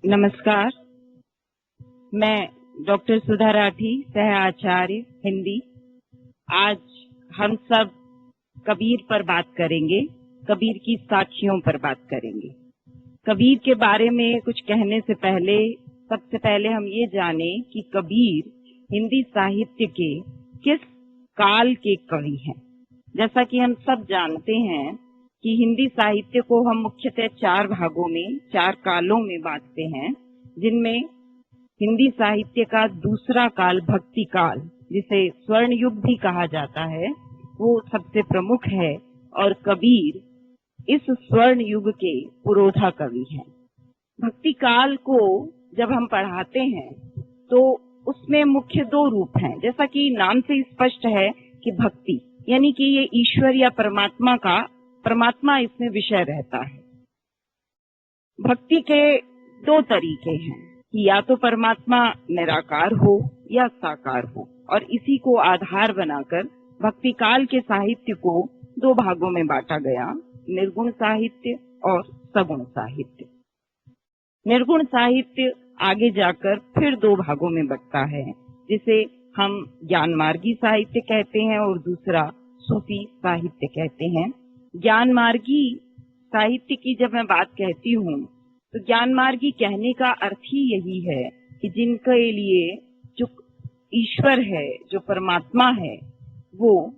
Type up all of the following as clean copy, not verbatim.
नमस्कार, मैं डॉक्टर सुधा राठी, सह आचार्य हिंदी। आज हम सब कबीर पर बात करेंगे, कबीर की साखियों पर बात करेंगे। कबीर के बारे में कुछ कहने से पहले सबसे पहले हम ये जाने कि कबीर हिंदी साहित्य के किस काल के कवि हैं। जैसा कि हम सब जानते हैं कि हिंदी साहित्य को हम मुख्यतः 4 भागों में, 4 कालों में बांटते हैं, जिनमें हिंदी साहित्य का दूसरा काल भक्ति काल, जिसे स्वर्ण युग भी कहा जाता है, वो सबसे प्रमुख है और कबीर इस स्वर्ण युग के पुरोधा कवि हैं। भक्ति काल को जब हम पढ़ाते हैं तो उसमें मुख्य 2 रूप हैं। जैसा कि नाम से स्पष्ट है कि भक्ति यानी कि ये ईश्वर या परमात्मा इसमें विषय रहता है। भक्ति के 2 तरीके हैं कि या तो परमात्मा निराकार हो या साकार हो, और इसी को आधार बनाकर भक्ति काल के साहित्य को 2 भागों में बांटा गया, निर्गुण साहित्य और सगुण साहित्य। निर्गुण साहित्य आगे जाकर फिर 2 भागों में बंटता है, जिसे हम ज्ञानमार्गी साहित्य कहते हैं और दूसरा सूफी साहित्य कहते हैं। ज्ञानमार्गी साहित्य की जब मैं बात कहती हूँ तो ज्ञानमार्गी कहने का अर्थ ही यही है कि जिनके लिए जो ईश्वर है, जो परमात्मा है, वो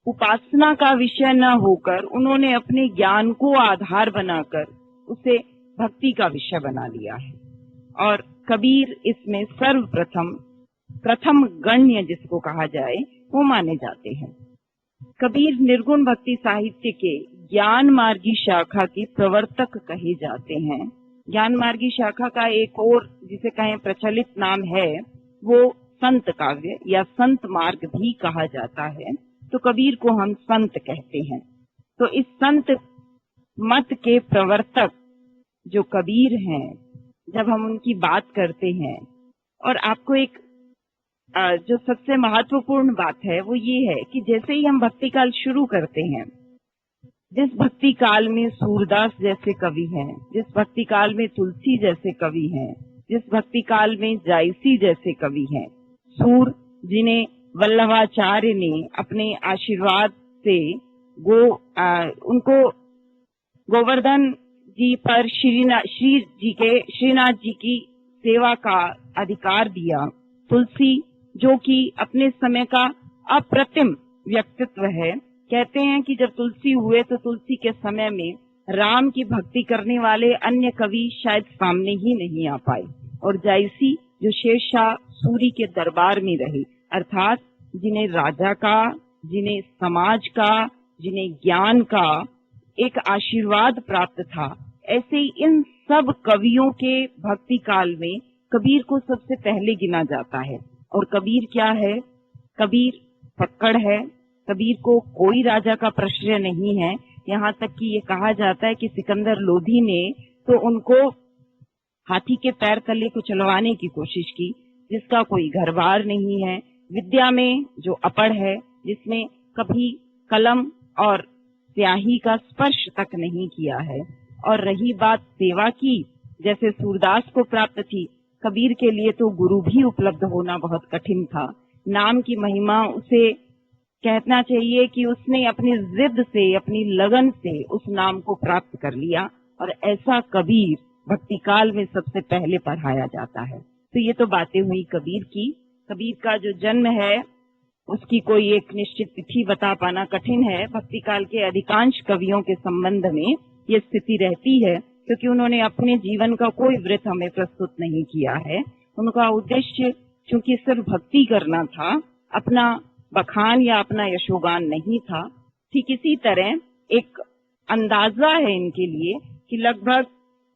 उपासना का विषय न होकर उन्होंने अपने ज्ञान को आधार बनाकर उसे भक्ति का विषय बना लिया है। और कबीर इसमें प्रथम गण्य जिसको कहा जाए वो माने जाते हैं। कबीर निर्गुण भक्ति साहित्य के ज्ञान मार्गी शाखा की प्रवर्तक कहे जाते हैं। ज्ञान मार्गी शाखा का एक और जिसे कहें प्रचलित नाम है वो संत काव्य या संत मार्ग भी कहा जाता है। तो कबीर को हम संत कहते हैं। तो इस संत मत के प्रवर्तक जो कबीर हैं, जब हम उनकी बात करते हैं, और आपको एक जो सबसे महत्वपूर्ण बात है वो ये है कि जैसे ही हम भक्ति काल शुरू करते हैं, जिस भक्ति काल में सूरदास जैसे कवि हैं, जिस भक्ति काल में तुलसी जैसे कवि हैं, जिस भक्ति काल में जायसी जैसे कवि हैं, सूर जिन्हें वल्लभाचार्य ने अपने आशीर्वाद से उनको गोवर्धन जी पर श्रीनाथ जी की सेवा का अधिकार दिया, तुलसी जो कि अपने समय का अप्रतिम व्यक्तित्व है। कहते हैं कि जब तुलसी हुए तो तुलसी के समय में राम की भक्ति करने वाले अन्य कवि शायद सामने ही नहीं आ पाए, और जायसी जो शेरशाह सूरी के दरबार में रहे, अर्थात जिन्हें राजा का, जिन्हें समाज का, जिन्हें ज्ञान का एक आशीर्वाद प्राप्त था, ऐसे ही इन सब कवियों के भक्ति काल में कबीर को सबसे पहले गिना जाता है। और कबीर क्या है? कबीर फक्कड़ है। कबीर को कोई राजा का प्रश्रय नहीं है। यहाँ तक कि ये कहा जाता है कि सिकंदर लोधी ने तो उनको हाथी के पैर तले को चलवाने की कोशिश की, जिसका कोई घर बार नहीं है, विद्या में जो अपढ़ है, जिसने कभी कलम और स्याही का स्पर्श तक नहीं किया है। और रही बात सेवा की, जैसे सूरदास को प्राप्त थी, कबीर के लिए तो गुरु भी उपलब्ध होना बहुत कठिन था। नाम की महिमा उसे कहना चाहिए कि उसने अपनी जिद से, अपनी लगन से उस नाम को प्राप्त कर लिया, और ऐसा कबीर भक्ति काल में सबसे पहले पढ़ाया जाता है। तो ये तो बातें हुई कबीर की। कबीर का जो जन्म है उसकी कोई एक निश्चित तिथि बता पाना कठिन है। भक्ति काल के अधिकांश कवियों के संबंध में ये स्थिति रहती है, क्योंकि उन्होंने अपने जीवन का कोई वृत्त हमें प्रस्तुत नहीं किया है। उनका उद्देश्य चूंकि सिर्फ भक्ति करना था, अपना बखान या अपना यशोगान नहीं था। ठीक इसी तरह एक अंदाजा है इनके लिए कि लगभग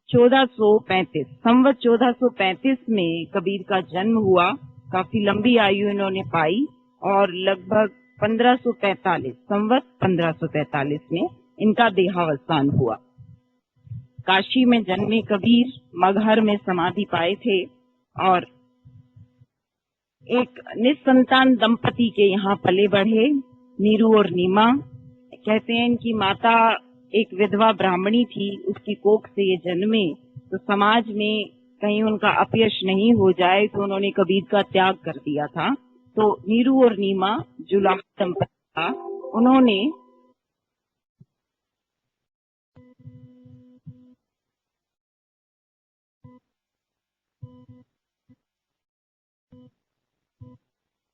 1435 संवत 1435 में कबीर का जन्म हुआ। काफी लंबी आयु इन्होंने पाई, और लगभग 1545 संवत 1545 में इनका देहावसान हुआ। काशी में जन्मे कबीर मगहर में समाधि पाए थे, और एक निसंतान दंपति के यहाँ पले बढ़े। नीरू और नीमा। कहते हैं इनकी माता एक विधवा ब्राह्मणी थी, उसकी कोख से ये जन्मे, तो समाज में कहीं उनका अपयश नहीं हो जाए तो उन्होंने कबीर का त्याग कर दिया था। तो नीरू और नीमा जुलाहा दंपति था,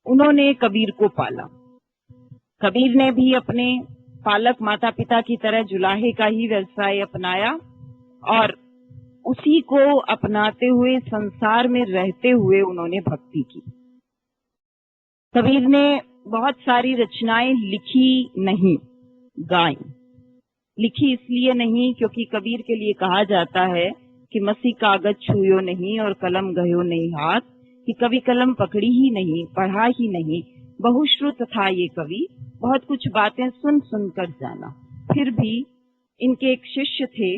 उन्होंने कबीर को पाला। कबीर ने भी अपने पालक माता पिता की तरह जुलाहे का ही व्यवसाय अपनाया और उसी को अपनाते हुए संसार में रहते हुए उन्होंने भक्ति की। कबीर ने बहुत सारी रचनाएं लिखी नहीं, गाई। लिखी इसलिए नहीं क्योंकि कबीर के लिए कहा जाता है कि मसी कागज छुयो नहीं और कलम गयो नहीं हाथ, कि कभी कलम पकड़ी ही नहीं, पढ़ा ही नहीं। बहुश्रुत था ये कवि, बहुत कुछ बातें सुन सुनकर जाना। फिर भी इनके एक शिष्य थे,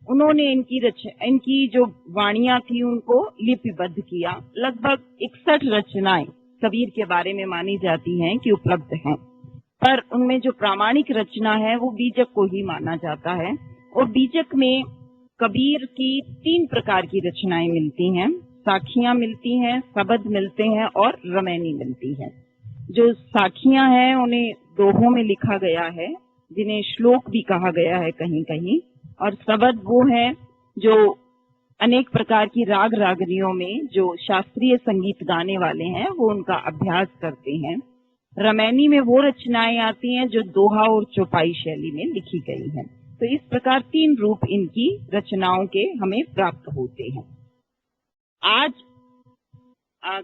उन्होंने इनकी जो वाणियां थी उनको लिपिबद्ध किया। लगभग 61 रचनाएं कबीर के बारे में मानी जाती हैं कि उपलब्ध हैं, पर उनमें जो प्रामाणिक रचना है वो बीजक को ही माना जाता है। और बीजक में कबीर की 3 प्रकार की रचनाएं मिलती हैं। साखियां मिलती हैं, शब्द मिलते हैं और रमैनी मिलती है। जो साखियां हैं उन्हें दोहों में लिखा गया है, जिन्हें श्लोक भी कहा गया है कहीं कहीं। और शब्द वो है जो अनेक प्रकार की राग रागनियों में जो शास्त्रीय संगीत गाने वाले हैं वो उनका अभ्यास करते हैं। रमैनी में वो रचनाएं आती हैं जो दोहा और चौपाई शैली में लिखी गई हैं। तो इस प्रकार 3 रूप इनकी रचनाओं के हमें प्राप्त होते हैं। आज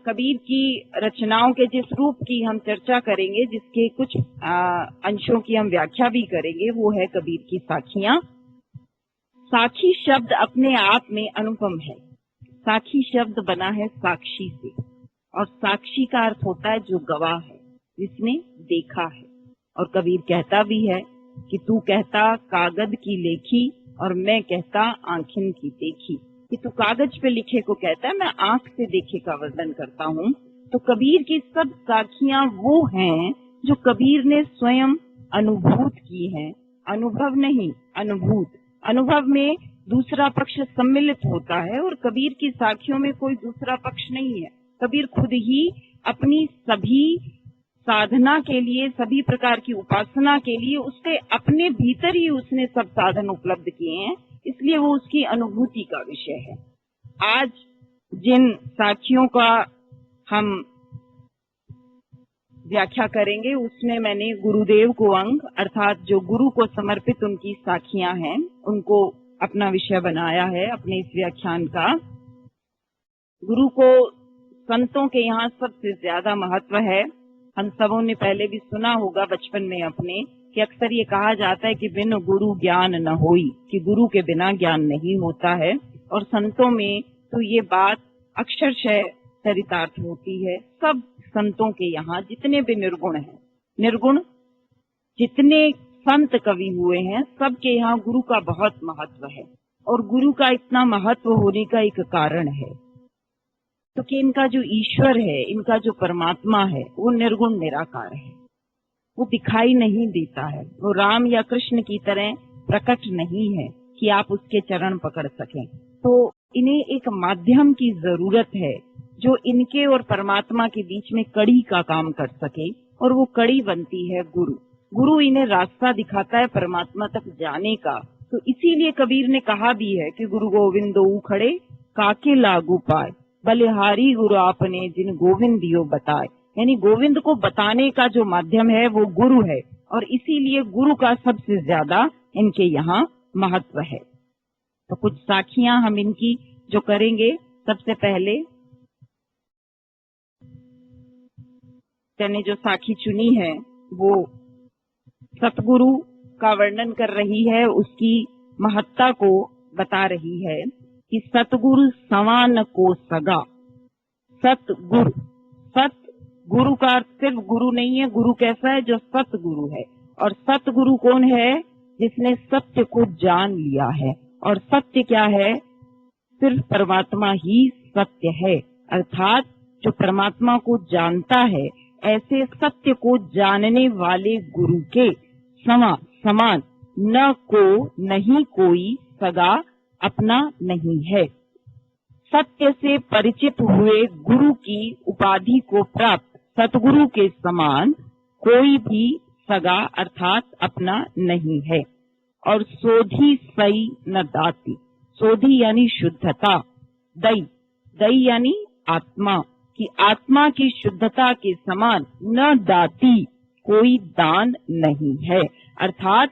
कबीर की रचनाओं के जिस रूप की हम चर्चा करेंगे, जिसके कुछ अंशों की हम व्याख्या भी करेंगे, वो है कबीर की साखियां। साखी शब्द अपने आप में अनुपम है। साखी शब्द बना है साक्षी से, और साक्षी का अर्थ होता है जो गवाह है, जिसने देखा है। और कबीर कहता भी है कि तू कहता कागज की लेखी और मैं कहता आंखिन की देखी। कि तू कागज पे लिखे को कहता है, मैं आंख से देखे का वर्णन करता हूँ। तो कबीर की सब साखियां वो हैं जो कबीर ने स्वयं अनुभूत की हैं। अनुभव नहीं, अनुभूत। अनुभव में दूसरा पक्ष सम्मिलित होता है और कबीर की साखियों में कोई दूसरा पक्ष नहीं है। कबीर खुद ही अपनी सभी साधना के लिए, सभी प्रकार की उपासना के लिए उसके अपने भीतर ही उसने सब साधन उपलब्ध किए हैं, इसलिए वो उसकी अनुभूति का विषय है। आज जिन साखियों का हम व्याख्या करेंगे उसमें मैंने गुरुदेव को अंग, अर्थात जो गुरु को समर्पित उनकी साखियां हैं, उनको अपना विषय बनाया है अपने इस व्याख्यान का। गुरु को संतों के यहाँ सबसे ज्यादा महत्व है। हम सबों ने पहले भी सुना होगा बचपन में अपने कि अक्सर ये कहा जाता है कि बिन गुरु ज्ञान न होई, कि गुरु के बिना ज्ञान नहीं होता है। और संतों में तो ये बात अक्षरशः चरितार्थ होती है। सब संतों के यहाँ जितने भी निर्गुण हैं, निर्गुण जितने संत कवि हुए हैं, सबके यहाँ गुरु का बहुत महत्व है। और गुरु का इतना महत्व होने का एक कारण है, तो कि इनका जो ईश्वर है, इनका जो परमात्मा है, वो निर्गुण निराकार है। वो दिखाई नहीं देता है, वो राम या कृष्ण की तरह प्रकट नहीं है कि आप उसके चरण पकड़ सकें। तो इन्हें एक माध्यम की जरूरत है जो इनके और परमात्मा के बीच में कड़ी का काम कर सके, और वो कड़ी बनती है गुरु। गुरु इन्हें रास्ता दिखाता है परमात्मा तक जाने का। तो इसीलिए कबीर ने कहा भी है कि गुरु गोविंदो खड़े काके लागू पाए, बलिहारी गुरु आपने जिन गोविंद दियो बताए। यानी गोविंद को बताने का जो माध्यम है वो गुरु है, और इसीलिए गुरु का सबसे ज्यादा इनके यहाँ महत्व है। तो कुछ साखियां हम इनकी जो करेंगे, सबसे पहले मैंने जो साखी चुनी है वो सतगुरु का वर्णन कर रही है, उसकी महत्ता को बता रही है कि सतगुरु समान को सगा। सतगुरु, सत गुरु का अर्थ सिर्फ गुरु नहीं है। गुरु कैसा है? जो सतगुरु है। और सतगुरु कौन है? जिसने सत्य को जान लिया है। और सत्य क्या है? सिर्फ परमात्मा ही सत्य है। अर्थात जो परमात्मा को जानता है, ऐसे सत्य को जानने वाले गुरु के समान न को नहीं कोई सगा अपना नहीं है। सत्य से परिचित हुए गुरु की उपाधि को प्राप्त सतगुरु के समान कोई भी सगा अर्थात अपना नहीं है। और सोधी सई न दाती, सोधी यानी शुद्धता, दई यानी आत्मा की आत्मा की शुद्धता के समान न दाती कोई दान नहीं है। अर्थात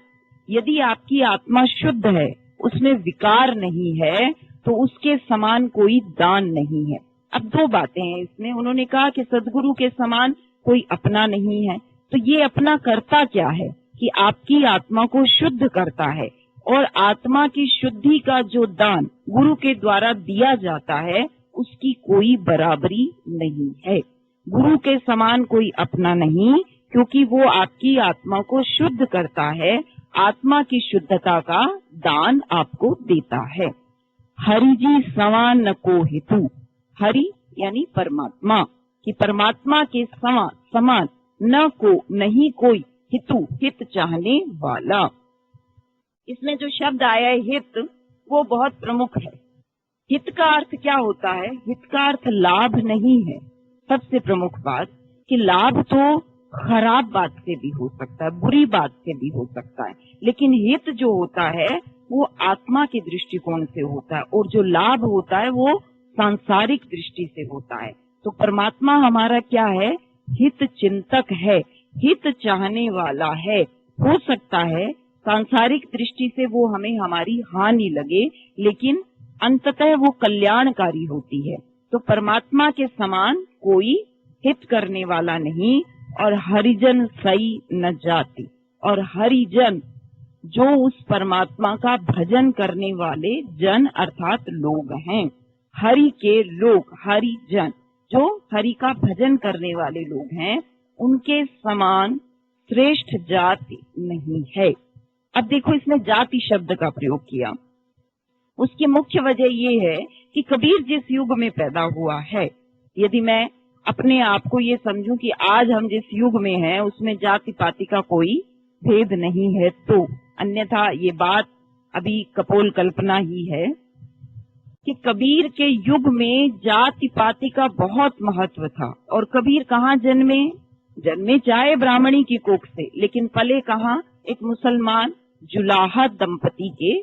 यदि आपकी आत्मा शुद्ध है, उसमें विकार नहीं है, तो उसके समान कोई दान नहीं है। अब दो बातें हैं इसमें। उन्होंने कहा कि सदगुरु के समान कोई अपना नहीं है, तो ये अपना करता क्या है कि आपकी आत्मा को शुद्ध करता है, और आत्मा की शुद्धि का जो दान गुरु के द्वारा दिया जाता है उसकी कोई बराबरी नहीं है। गुरु के समान कोई अपना नहीं, क्योंकि वो आपकी आत्मा को शुद्ध करता है, आत्मा की शुद्धता का दान आपको देता है। हरि जी समान न को हेतु, हरि यानी परमात्मा, कि परमात्मा के समान न को नहीं कोई हितु, हित चाहने वाला। इसमें जो शब्द आया है हित, वो बहुत प्रमुख है। हित का अर्थ क्या होता है? हित का अर्थ लाभ नहीं है। सबसे प्रमुख बात कि लाभ तो खराब बात से भी हो सकता है, बुरी बात से भी हो सकता है, लेकिन हित जो होता है वो आत्मा के दृष्टिकोण से होता है, और जो लाभ होता है वो सांसारिक दृष्टि से होता है। तो परमात्मा हमारा क्या है? हित चिंतक है, हित चाहने वाला है। हो सकता है सांसारिक दृष्टि से वो हमें हमारी हानि लगे, लेकिन अंततः वो कल्याणकारी होती है। तो परमात्मा के समान कोई हित करने वाला नहीं। और हरिजन सई न जाति, और हरिजन जो उस परमात्मा का भजन करने वाले जन अर्थात लोग हैं। हरि के लोग, हरिजन जो हरि का भजन करने वाले लोग हैं, उनके समान श्रेष्ठ जाति नहीं है। अब देखो इसने जाति शब्द का प्रयोग किया। उसकी मुख्य वजह ये है कि कबीर जिस युग में पैदा हुआ है, यदि मैं अपने आप को ये समझूं कि आज हम जिस युग में हैं उसमें जाति पाति का कोई भेद नहीं है, तो अन्यथा ये बात अभी कपोल कल्पना ही है कि कबीर के युग में जाति पाति का बहुत महत्व था। और कबीर कहाँ जन्मे चाहे ब्राह्मणी की कोख से, लेकिन पले कहाँ? एक मुसलमान जुलाहा दंपति के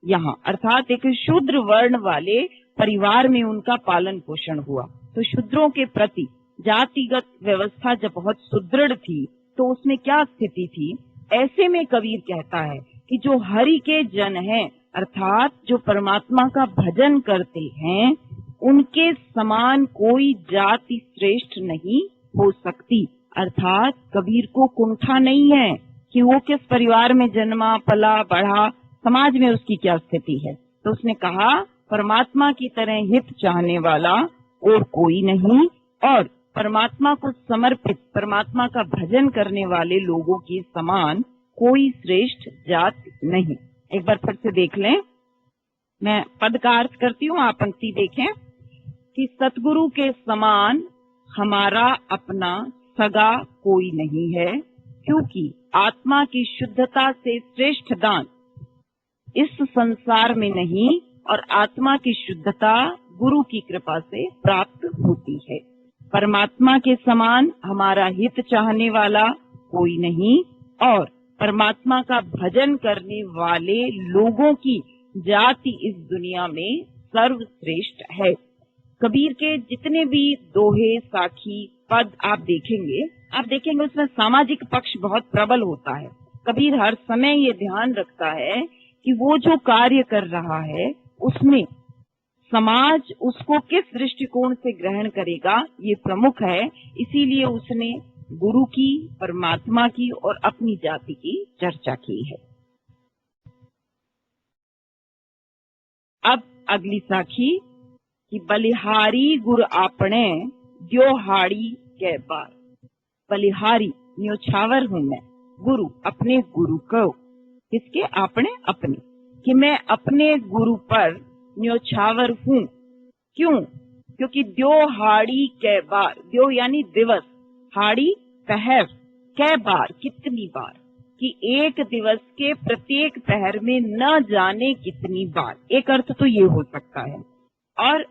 यहाँ, अर्थात एक शूद्र वर्ण वाले परिवार में उनका पालन पोषण हुआ। तो शूद्रों के प्रति जातिगत व्यवस्था जब बहुत सुदृढ़ थी, तो उसमें क्या स्थिति थी? ऐसे में कबीर कहता है कि जो हरि के जन हैं, अर्थात जो परमात्मा का भजन करते हैं, उनके समान कोई जाति श्रेष्ठ नहीं हो सकती। अर्थात कबीर को कुंठा नहीं है कि वो किस परिवार में जन्मा, पला, बढ़ा, समाज में उसकी क्या स्थिति है। तो उसने कहा परमात्मा की तरह हित चाहने वाला और कोई नहीं, और परमात्मा को समर्पित, परमात्मा का भजन करने वाले लोगों की समान कोई श्रेष्ठ जात नहीं। एक बार फिर से देख लें, मैं पद का अर्थ करती हूँ, आप पंक्ति देखें कि सतगुरु के समान हमारा अपना सगा कोई नहीं है, क्योंकि आत्मा की शुद्धता से श्रेष्ठ दान इस संसार में नहीं, और आत्मा की शुद्धता गुरु की कृपा से प्राप्त होती है। परमात्मा के समान हमारा हित चाहने वाला कोई नहीं, और परमात्मा का भजन करने वाले लोगों की जाति इस दुनिया में सर्वश्रेष्ठ है। कबीर के जितने भी दोहे, साखी, पद आप देखेंगे उसमें सामाजिक पक्ष बहुत प्रबल होता है। कबीर हर समय ये ध्यान रखता है कि वो जो कार्य कर रहा है उसमें समाज उसको किस दृष्टिकोण से ग्रहण करेगा, ये प्रमुख है। इसीलिए उसने गुरु की, परमात्मा की और अपनी जाति की चर्चा की है। अब अगली साखी कि बलिहारी गुर आपने द्योहाड़ी के बार। बलिहारी न्योछावर हूँ मैं, गुरु अपने गुरु को, किसके? आपने अपने, कि मैं अपने गुरु पर न्योछावर हूँ। क्यों? क्योंकि द्योहाड़ी के बार, द्यो यानी दिवस, हाड़ी पहर, कै बार, कितनी बार, कि एक दिवस के प्रत्येक पहर में न जाने कितनी बार। एक अर्थ तो ये हो सकता है। और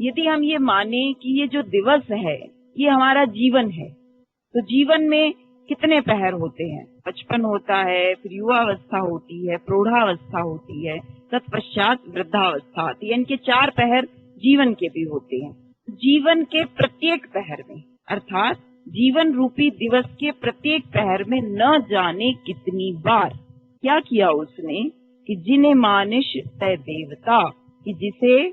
यदि हम ये माने कि ये जो दिवस है ये हमारा जीवन है, तो जीवन में कितने पहर होते हैं? 55 होता है, फिर युवावस्था होती है, प्रौढ़ावस्था होती है, तत्पश्चात वृद्धावस्था आती है। इनके 4 पहर जीवन के भी होते हैं। जीवन के प्रत्येक पहर में, अर्थात जीवन रूपी दिवस के प्रत्येक पहर में न जाने कितनी बार क्या किया उसने कि जिन्हें मानुष तय देवता, कि जिसे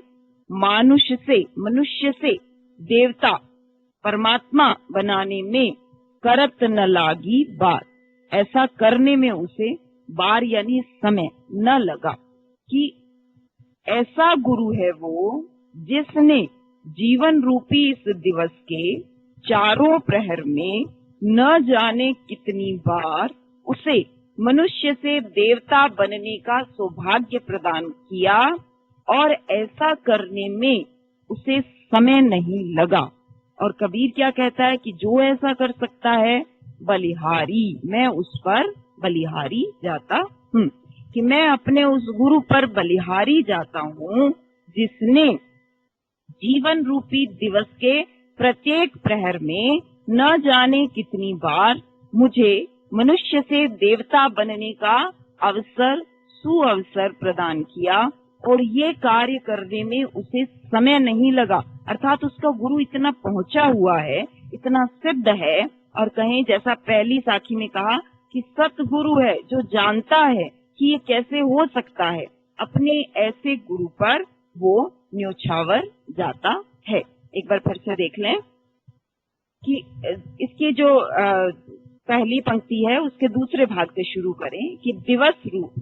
मनुष्य से देवता परमात्मा बनाने में करत न लागी बार, ऐसा करने में उसे बार यानी समय न लगा। कि ऐसा गुरु है वो जिसने जीवन रूपी इस दिवस के चारों प्रहर में न जाने कितनी बार उसे मनुष्य से देवता बनने का सौभाग्य प्रदान किया, और ऐसा करने में उसे समय नहीं लगा। और कबीर क्या कहता है कि जो ऐसा कर सकता है बलिहारी, मैं उस पर बलिहारी जाता हूँ, कि मैं अपने उस गुरु पर बलिहारी जाता हूँ जिसने जीवन रूपी दिवस के प्रत्येक प्रहर में न जाने कितनी बार मुझे मनुष्य से देवता बनने का सुअवसर प्रदान किया, और ये कार्य करने में उसे समय नहीं लगा। अर्थात उसका गुरु इतना पहुंचा हुआ है, इतना सिद्ध है, और कहें जैसा पहली साखी में कहा कि सतगुरु है जो जानता है कि ये कैसे हो सकता है, अपने ऐसे गुरु पर वो न्योछावर जाता है। एक बार फिर से देख लें कि इसकी जो पहली पंक्ति है उसके दूसरे भाग से शुरू करें कि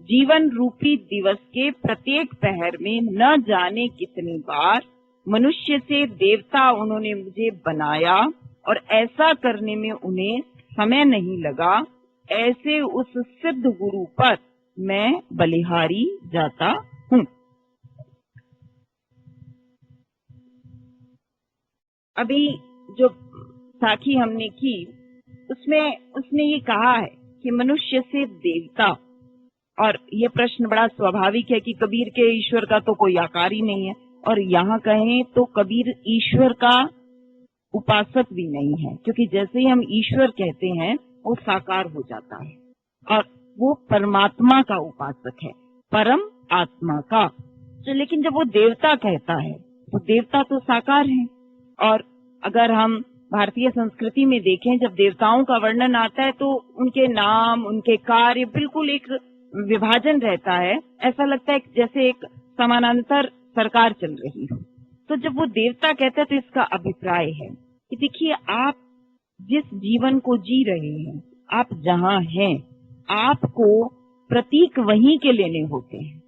जीवन रूपी दिवस के प्रत्येक पहर में न जाने कितनी बार मनुष्य से देवता उन्होंने मुझे बनाया, और ऐसा करने में उन्हें समय नहीं लगा। ऐसे उस सिद्ध गुरु पर मैं बलिहारी जाता हूँ। अभी जो साखी हमने की उसमें उसने ये कहा है कि मनुष्य से देवता, और ये प्रश्न बड़ा स्वाभाविक है कि कबीर के ईश्वर का तो कोई आकार ही नहीं है, और यहाँ कहें तो कबीर ईश्वर का उपासक भी नहीं है, क्योंकि जैसे ही हम ईश्वर कहते हैं वो साकार हो जाता है, और वो परमात्मा का उपासक है, परम आत्मा का। तो लेकिन जब वो देवता कहता है तो देवता तो साकार है। और अगर हम भारतीय संस्कृति में देखें, जब देवताओं का वर्णन आता है तो उनके नाम, उनके कार्य, बिल्कुल एक विभाजन रहता है। ऐसा लगता है जैसे एक समानांतर सरकार चल रही हो। तो जब वो देवता कहता है तो इसका अभिप्राय है कि देखिए, आप जिस जीवन को जी रहे हैं, आप जहाँ हैं, आपको प्रतीक वहीं के लेने होते हैं।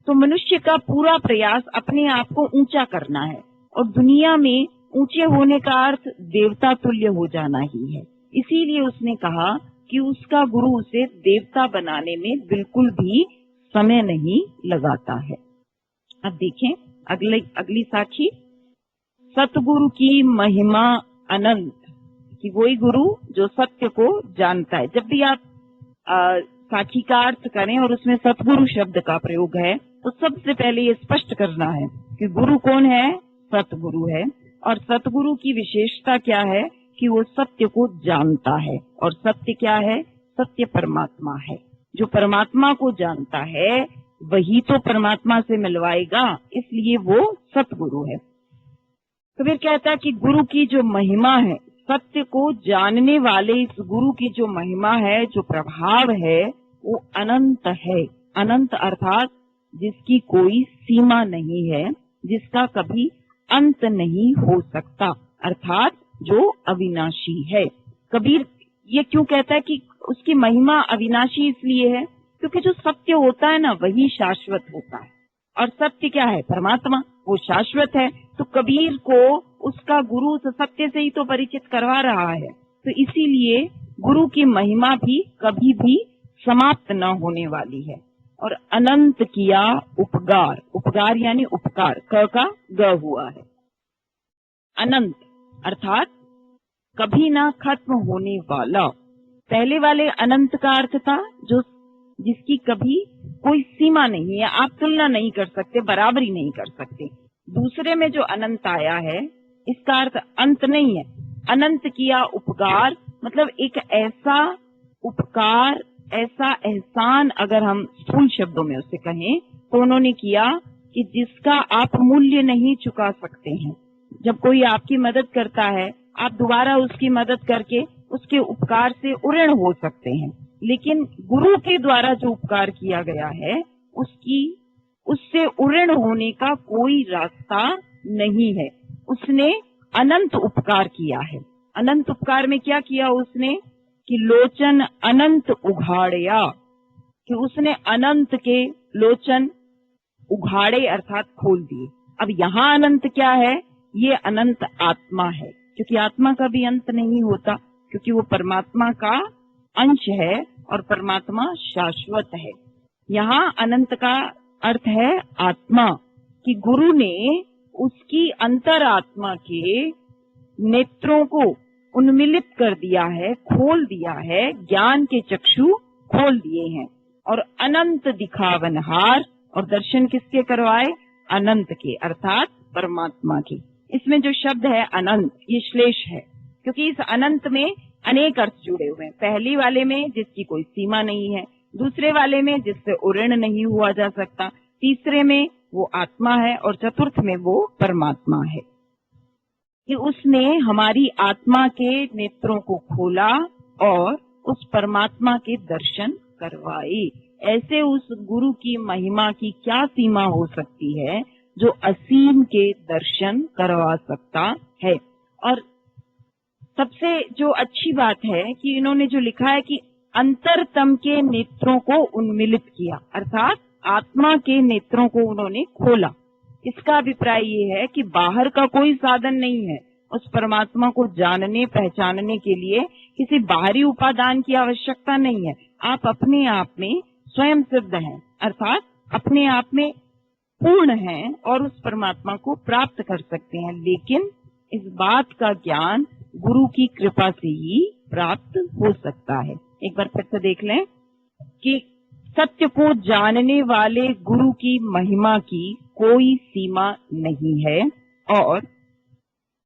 तो मनुष्य का पूरा प्रयास अपने आप को ऊंचा करना है, और दुनिया में ऊंचे होने का अर्थ देवता तुल्य हो जाना ही है। इसीलिए उसने कहा कि उसका गुरु उसे देवता बनाने में बिल्कुल भी समय नहीं लगाता है। अब देखें अगली साखी, सतगुरु की महिमा अनंत, कि वही गुरु जो सत्य को जानता है। जब भी आप साखी का अर्थ करें और उसमें सतगुरु शब्द का प्रयोग है तो सबसे पहले ये स्पष्ट करना है कि गुरु कौन है? सतगुरु है। और सतगुरु की विशेषता क्या है कि वो सत्य को जानता है, और सत्य क्या है? सत्य परमात्मा है। जो परमात्मा को जानता है वही तो परमात्मा से मिलवाएगा, इसलिए वो सतगुरु है। तो फिर कहता है कि गुरु की जो महिमा है, सत्य को जानने वाले इस गुरु की जो महिमा है, जो प्रभाव है, वो अनंत है। अनंत अर्थात जिसकी कोई सीमा नहीं है, जिसका कभी अंत नहीं हो सकता, अर्थात जो अविनाशी है। कबीर ये क्यों कहता है कि उसकी महिमा अविनाशी? इसलिए है क्योंकि जो सत्य होता है ना, वही शाश्वत होता है, और सत्य क्या है? परमात्मा, वो शाश्वत है। तो कबीर को उसका गुरु उस सत्य से ही तो परिचित करवा रहा है। तो इसीलिए गुरु की महिमा भी कभी भी समाप्त न होने वाली है। और अनंत किया उपकार, उपकार यानी उपकार, क का ग हुआ है। अनंत अर्थात कभी ना खत्म होने वाला। पहले वाले अनंत का अर्थ था जो जिसकी कभी कोई सीमा नहीं है, आप तुलना नहीं कर सकते, बराबरी नहीं कर सकते। दूसरे में जो अनंत आया है इसका अर्थ अंत नहीं है। अनंत किया उपकार, मतलब एक ऐसा उपकार, ऐसा एहसान, अगर हम स्थूल शब्दों में उसे कहें तो उन्होंने किया कि जिसका आप मूल्य नहीं चुका सकते हैं। जब कोई आपकी मदद करता है, आप दोबारा उसकी मदद करके उसके उपकार से उऋण हो सकते हैं, लेकिन गुरु के द्वारा जो उपकार किया गया है उससे उऋण होने का कोई रास्ता नहीं है। उसने अनंत उपकार किया है। अनंत उपकार में क्या किया उसने कि लोचन अनंत उघाड़या, कि उसने अनंत के लोचन उघाड़े अर्थात खोल दिए। अब यहाँ अनंत क्या है? ये अनंत आत्मा है, क्योंकि आत्मा का भी अंत नहीं होता, क्योंकि वो परमात्मा का अंश है और परमात्मा शाश्वत है। यहाँ अनंत का अर्थ है आत्मा, कि गुरु ने उसकी अंतरात्मा के नेत्रों को उन्मिलित कर दिया है, खोल दिया है, ज्ञान के चक्षु खोल दिए हैं और अनंत दिखावनहार, और दर्शन किसके करवाए? अनंत के, अर्थात परमात्मा के। इसमें जो शब्द है अनंत, ये श्लेष है, क्योंकि इस अनंत में अनेक अर्थ जुड़े हुए हैं। पहली वाले में जिसकी कोई सीमा नहीं है, दूसरे वाले में जिससे उऋण नहीं हुआ जा सकता, तीसरे में वो आत्मा है और चतुर्थ में वो परमात्मा है। कि उसने हमारी आत्मा के नेत्रों को खोला और उस परमात्मा के दर्शन करवाए। ऐसे उस गुरु की महिमा की क्या सीमा हो सकती है जो असीम के दर्शन करवा सकता है। और सबसे जो अच्छी बात है कि इन्होंने जो लिखा है कि अंतरतम के नेत्रों को उन्मिलित किया, अर्थात आत्मा के नेत्रों को उन्होंने खोला। इसका अभिप्राय ये है कि बाहर का कोई साधन नहीं है उस परमात्मा को जानने पहचानने के लिए, किसी बाहरी उपादान की आवश्यकता नहीं है। आप अपने आप में स्वयं सिद्ध हैं, अर्थात अपने आप में पूर्ण हैं और उस परमात्मा को प्राप्त कर सकते हैं। लेकिन इस बात का ज्ञान गुरु की कृपा से ही प्राप्त हो सकता है। एक बार फिर से देख लें कि सत्य को जानने वाले गुरु की महिमा की कोई सीमा नहीं है, और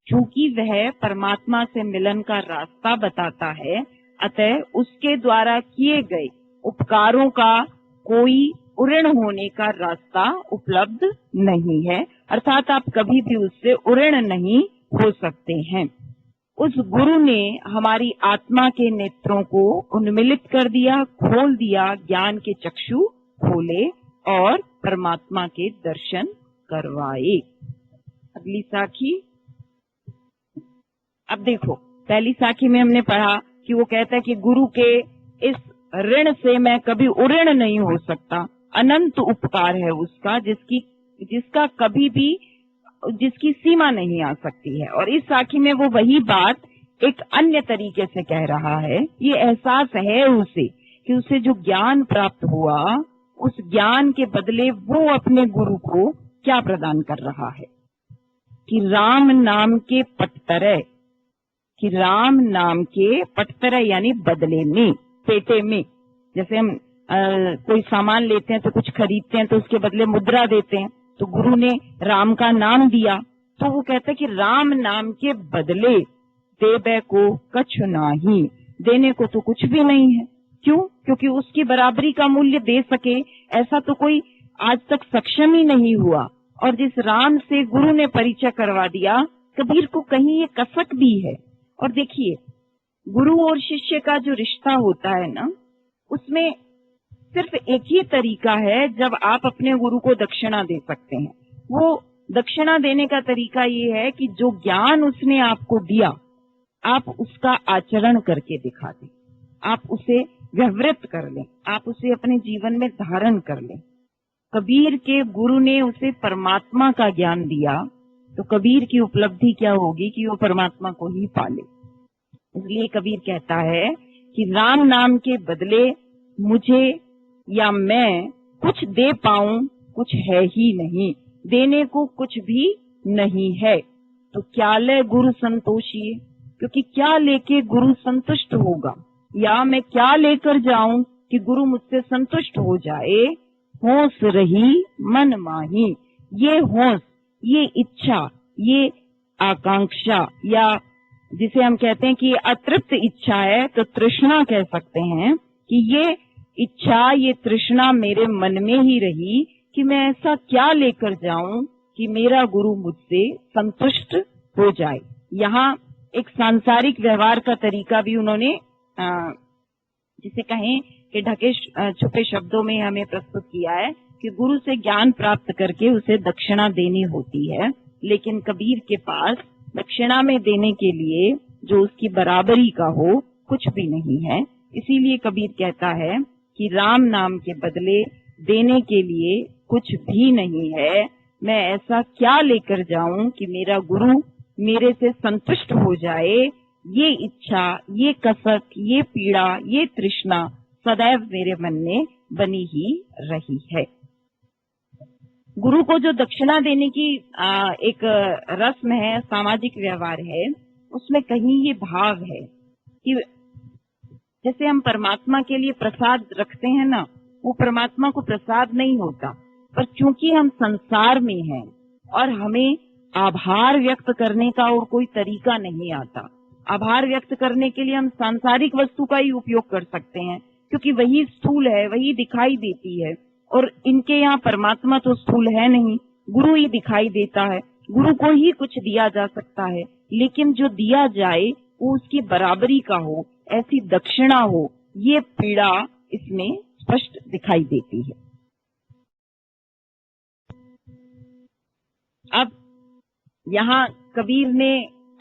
चूंकि वह परमात्मा से मिलन का रास्ता बताता है, अतः उसके द्वारा किए गए उपकारों का कोई उऋण होने का रास्ता उपलब्ध नहीं है, अर्थात आप कभी भी उससे उऋण नहीं हो सकते हैं। उस गुरु ने हमारी आत्मा के नेत्रों को उन्मिलित कर दिया, खोल दिया, ज्ञान के चक्षु खोले और परमात्मा के दर्शन करवाए। अगली साखी। अब देखो, पहली साखी में हमने पढ़ा कि वो कहता है कि गुरु के इस ऋण से मैं कभी उऋण नहीं हो सकता। अनंत उपकार है उसका, जिसका कभी भी जिसकी सीमा नहीं आ सकती है। और इस साखी में वो वही बात एक अन्य तरीके से कह रहा है। ये एहसास है उसे कि उसे जो ज्ञान प्राप्त हुआ, उस ज्ञान के बदले वो अपने गुरु को क्या प्रदान कर रहा है कि राम नाम के पटतरय, कि राम नाम के पटतरय यानी बदले में, पेटे में। जैसे हम कोई सामान लेते हैं तो कुछ खरीदते हैं तो उसके बदले मुद्रा देते हैं, तो गुरु ने राम का नाम दिया, तो वो कहते हैं कि राम नाम के बदले देबे को कछु नाही, देने को तो कुछ भी नहीं है। क्यों? क्योंकि उसकी बराबरी का मूल्य दे सके ऐसा तो कोई आज तक सक्षम ही नहीं हुआ। और जिस राम से गुरु ने परिचय करवा दिया, कबीर को कहीं ये कसक भी है। और देखिए, गुरु और शिष्य का जो रिश्ता होता है ना, उसमें सिर्फ एक ही तरीका है जब आप अपने गुरु को दक्षिणा दे सकते हैं। वो दक्षिणा देने का तरीका ये है कि जो ज्ञान उसने आपको दिया, आप उसका आचरण करके दिखा दें, आप उसे व्यवृत कर लें, आप उसे अपने जीवन में धारण कर लें। कबीर के गुरु ने उसे परमात्मा का ज्ञान दिया, तो कबीर की उपलब्धि क्या होगी कि वो परमात्मा को ही पाले। इसलिए कबीर कहता है कि राम नाम के बदले मुझे या मैं कुछ दे पाऊं, कुछ है ही नहीं, देने को कुछ भी नहीं है। तो क्या ले गुरु संतोषिए, क्योंकि क्या लेके गुरु संतुष्ट होगा, या मैं क्या लेकर जाऊं कि गुरु मुझसे संतुष्ट हो जाए। होश रही मन माही, ये होश, ये इच्छा, ये आकांक्षा, या जिसे हम कहते हैं कि अतृप्त इच्छा है, तो तृष्णा कह सकते हैं कि ये इच्छा, ये तृष्णा मेरे मन में ही रही कि मैं ऐसा क्या लेकर जाऊं कि मेरा गुरु मुझसे संतुष्ट हो जाए। यहाँ एक सांसारिक व्यवहार का तरीका भी उन्होंने जिसे कहें कि ढके छुपे शब्दों में हमें प्रस्तुत किया है कि गुरु से ज्ञान प्राप्त करके उसे दक्षिणा देनी होती है, लेकिन कबीर के पास दक्षिणा में देने के लिए जो उसकी बराबरी का हो कुछ भी नहीं है। इसीलिए कबीर कहता है कि राम नाम के बदले देने के लिए कुछ भी नहीं है। मैं ऐसा क्या लेकर जाऊं कि मेरा गुरु मेरे से संतुष्ट हो जाए। ये इच्छा, ये कसक, ये पीड़ा, ये तृष्णा सदैव मेरे मन में बनी ही रही है। गुरु को जो दक्षिणा देने की एक रस्म है, सामाजिक व्यवहार है, उसमें कहीं ये भाव है कि जैसे हम परमात्मा के लिए प्रसाद रखते हैं ना, वो परमात्मा को प्रसाद नहीं होता, पर क्योंकि हम संसार में हैं और हमें आभार व्यक्त करने का और कोई तरीका नहीं आता, आभार व्यक्त करने के लिए हम सांसारिक वस्तु का ही उपयोग कर सकते हैं, क्योंकि वही स्थूल है, वही दिखाई देती है। और इनके यहाँ परमात्मा तो स्थूल है नहीं, गुरु ही दिखाई देता है। गुरु को ही कुछ दिया जा सकता है, लेकिन जो दिया जाए वो उसकी बराबरी का हो, ऐसी दक्षिणा हो, ये पीड़ा इसमें स्पष्ट दिखाई देती है। अब यहाँ कबीर ने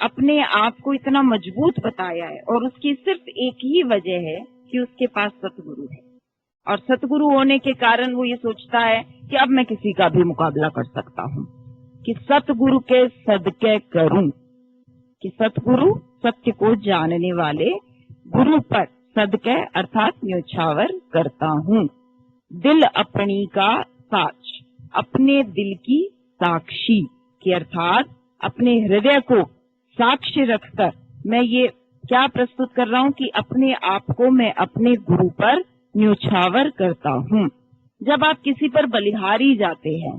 अपने आप को इतना मजबूत बताया है, और उसकी सिर्फ एक ही वजह है कि उसके पास सतगुरु है, और सतगुरु होने के कारण वो ये सोचता है कि अब मैं किसी का भी मुकाबला कर सकता हूँ, कि सतगुरु के सदके करूं, कि सतगुरु सत्य को जानने वाले गुरु पर सदके अर्थात न्योछावर करता हूँ। दिल अपनी का साच, अपने दिल की साक्षी, कि अर्थात अपने हृदय को साक्ष्य रखकर मैं ये क्या प्रस्तुत कर रहा हूँ कि अपने आप को मैं अपने गुरु पर न्योछावर करता हूँ। जब आप किसी पर बलिहारी जाते हैं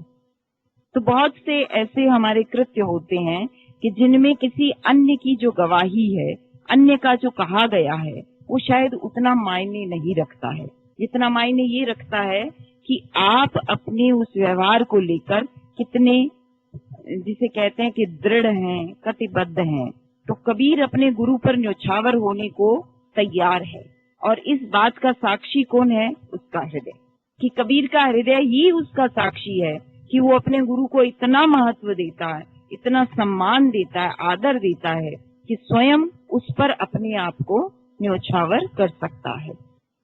तो बहुत से ऐसे हमारे कृत्य होते हैं कि जिनमें किसी अन्य की जो गवाही है, अन्य का जो कहा गया है, वो शायद उतना मायने नहीं रखता है, जितना मायने ये रखता है कि आप अपने उस व्यवहार को लेकर कितने, जिसे कहते हैं कि दृढ़ हैं, कटिबद्ध हैं। तो कबीर अपने गुरु पर न्योछावर होने को तैयार है, और इस बात का साक्षी कौन है? उसका हृदय, कि कबीर का हृदय ही उसका साक्षी है कि वो अपने गुरु को इतना महत्व देता है, इतना सम्मान देता है, आदर देता है कि स्वयं उस पर अपने आप को न्योछावर कर सकता है।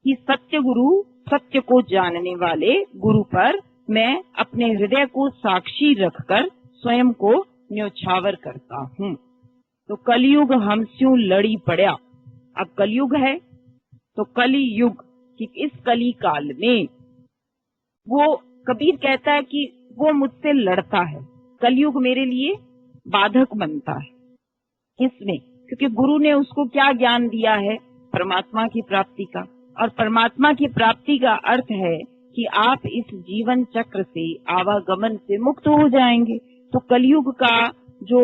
कि सत्य गुरु, सत्य को जानने वाले गुरु पर मैं अपने हृदय को साक्षी रखकर स्वयं को न्योछावर करता हूँ। तो कलयुग हमस्यों लड़ी पड़ा। अब कलयुग है तो कली युग, कि इस कली काल में वो कबीर कहता है कि वो मुझसे लड़ता है, कलयुग मेरे लिए बाधक बनता है। किसमें? क्योंकि गुरु ने उसको क्या ज्ञान दिया है? परमात्मा की प्राप्ति का, और परमात्मा की प्राप्ति का अर्थ है कि आप इस जीवन चक्र से, आवागमन से मुक्त हो जाएंगे। तो कलयुग का जो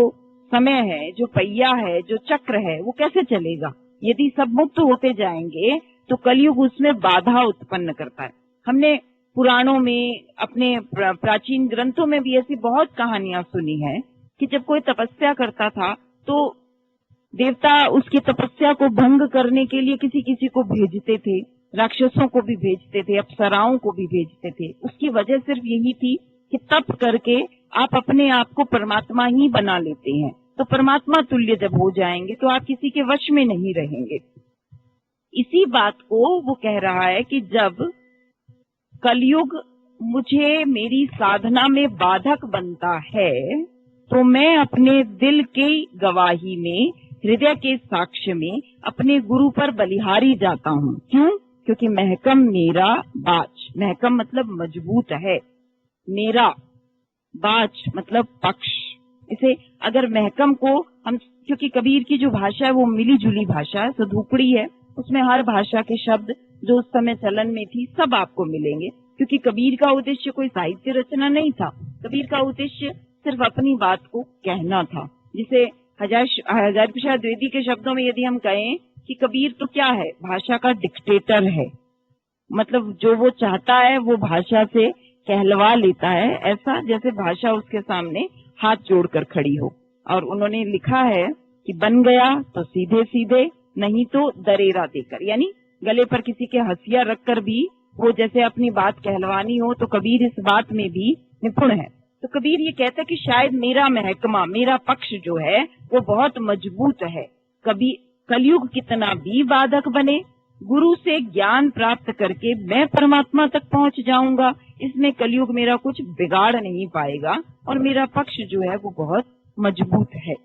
समय है, जो पहिया है, जो चक्र है, वो कैसे चलेगा? यदि सब मुक्त होते जाएंगे तो कलयुग उसमें बाधा उत्पन्न करता है। हमने पुराणों में, अपने प्राचीन ग्रंथों में भी ऐसी बहुत कहानियां सुनी है कि जब कोई तपस्या करता था तो देवता उसकी तपस्या को भंग करने के लिए किसी किसी को भेजते थे, राक्षसों को भी भेजते थे, अप्सराओं को भी भेजते थे। उसकी वजह सिर्फ यही थी कि तप करके आप अपने आप को परमात्मा ही बना लेते हैं, तो परमात्मा तुल्य जब हो जाएंगे तो आप किसी के वश में नहीं रहेंगे। इसी बात को वो कह रहा है कि जब कलयुग मुझे मेरी साधना में बाधक बनता है तो मैं अपने दिल की गवाही में, हृदय के साक्ष्य में अपने गुरु पर बलिहारी जाता हूँ। क्यों? क्योंकि महकम मेरा बाच, महकम मतलब मजबूत है, मेरा बाच मतलब पक्ष। इसे अगर महकम को हम क्योंकि कबीर की जो भाषा है वो मिली जुली भाषा है, सधुकड़ी है, उसमें हर भाषा के शब्द जो उस समय चलन में थी सब आपको मिलेंगे। क्योंकि कबीर का उद्देश्य कोई साहित्य रचना नहीं था, कबीर का उद्देश्य सिर्फ अपनी बात को कहना था। जिसे हजारी प्रसाद द्विवेदी के शब्दों में यदि हम कहें कि कबीर तो क्या है, भाषा का डिक्टेटर है, मतलब जो वो चाहता है वो भाषा से कहलवा लेता है, ऐसा जैसे भाषा उसके सामने हाथ जोड़कर खड़ी हो। और उन्होंने लिखा है कि बन गया तो सीधे सीधे, नहीं तो दरेरा देकर, यानी गले पर किसी के हंसिया रखकर भी वो जैसे अपनी बात कहलवानी हो, तो कबीर इस बात में भी निपुण है। तो कबीर ये कहता है कि शायद मेरा महकमा, मेरा पक्ष जो है वो बहुत मजबूत है। कभी कलयुग कितना भी बाधक बने, गुरु से ज्ञान प्राप्त करके मैं परमात्मा तक पहुंच जाऊंगा, इसमें कलयुग मेरा कुछ बिगाड़ नहीं पाएगा और मेरा पक्ष जो है वो बहुत मजबूत है।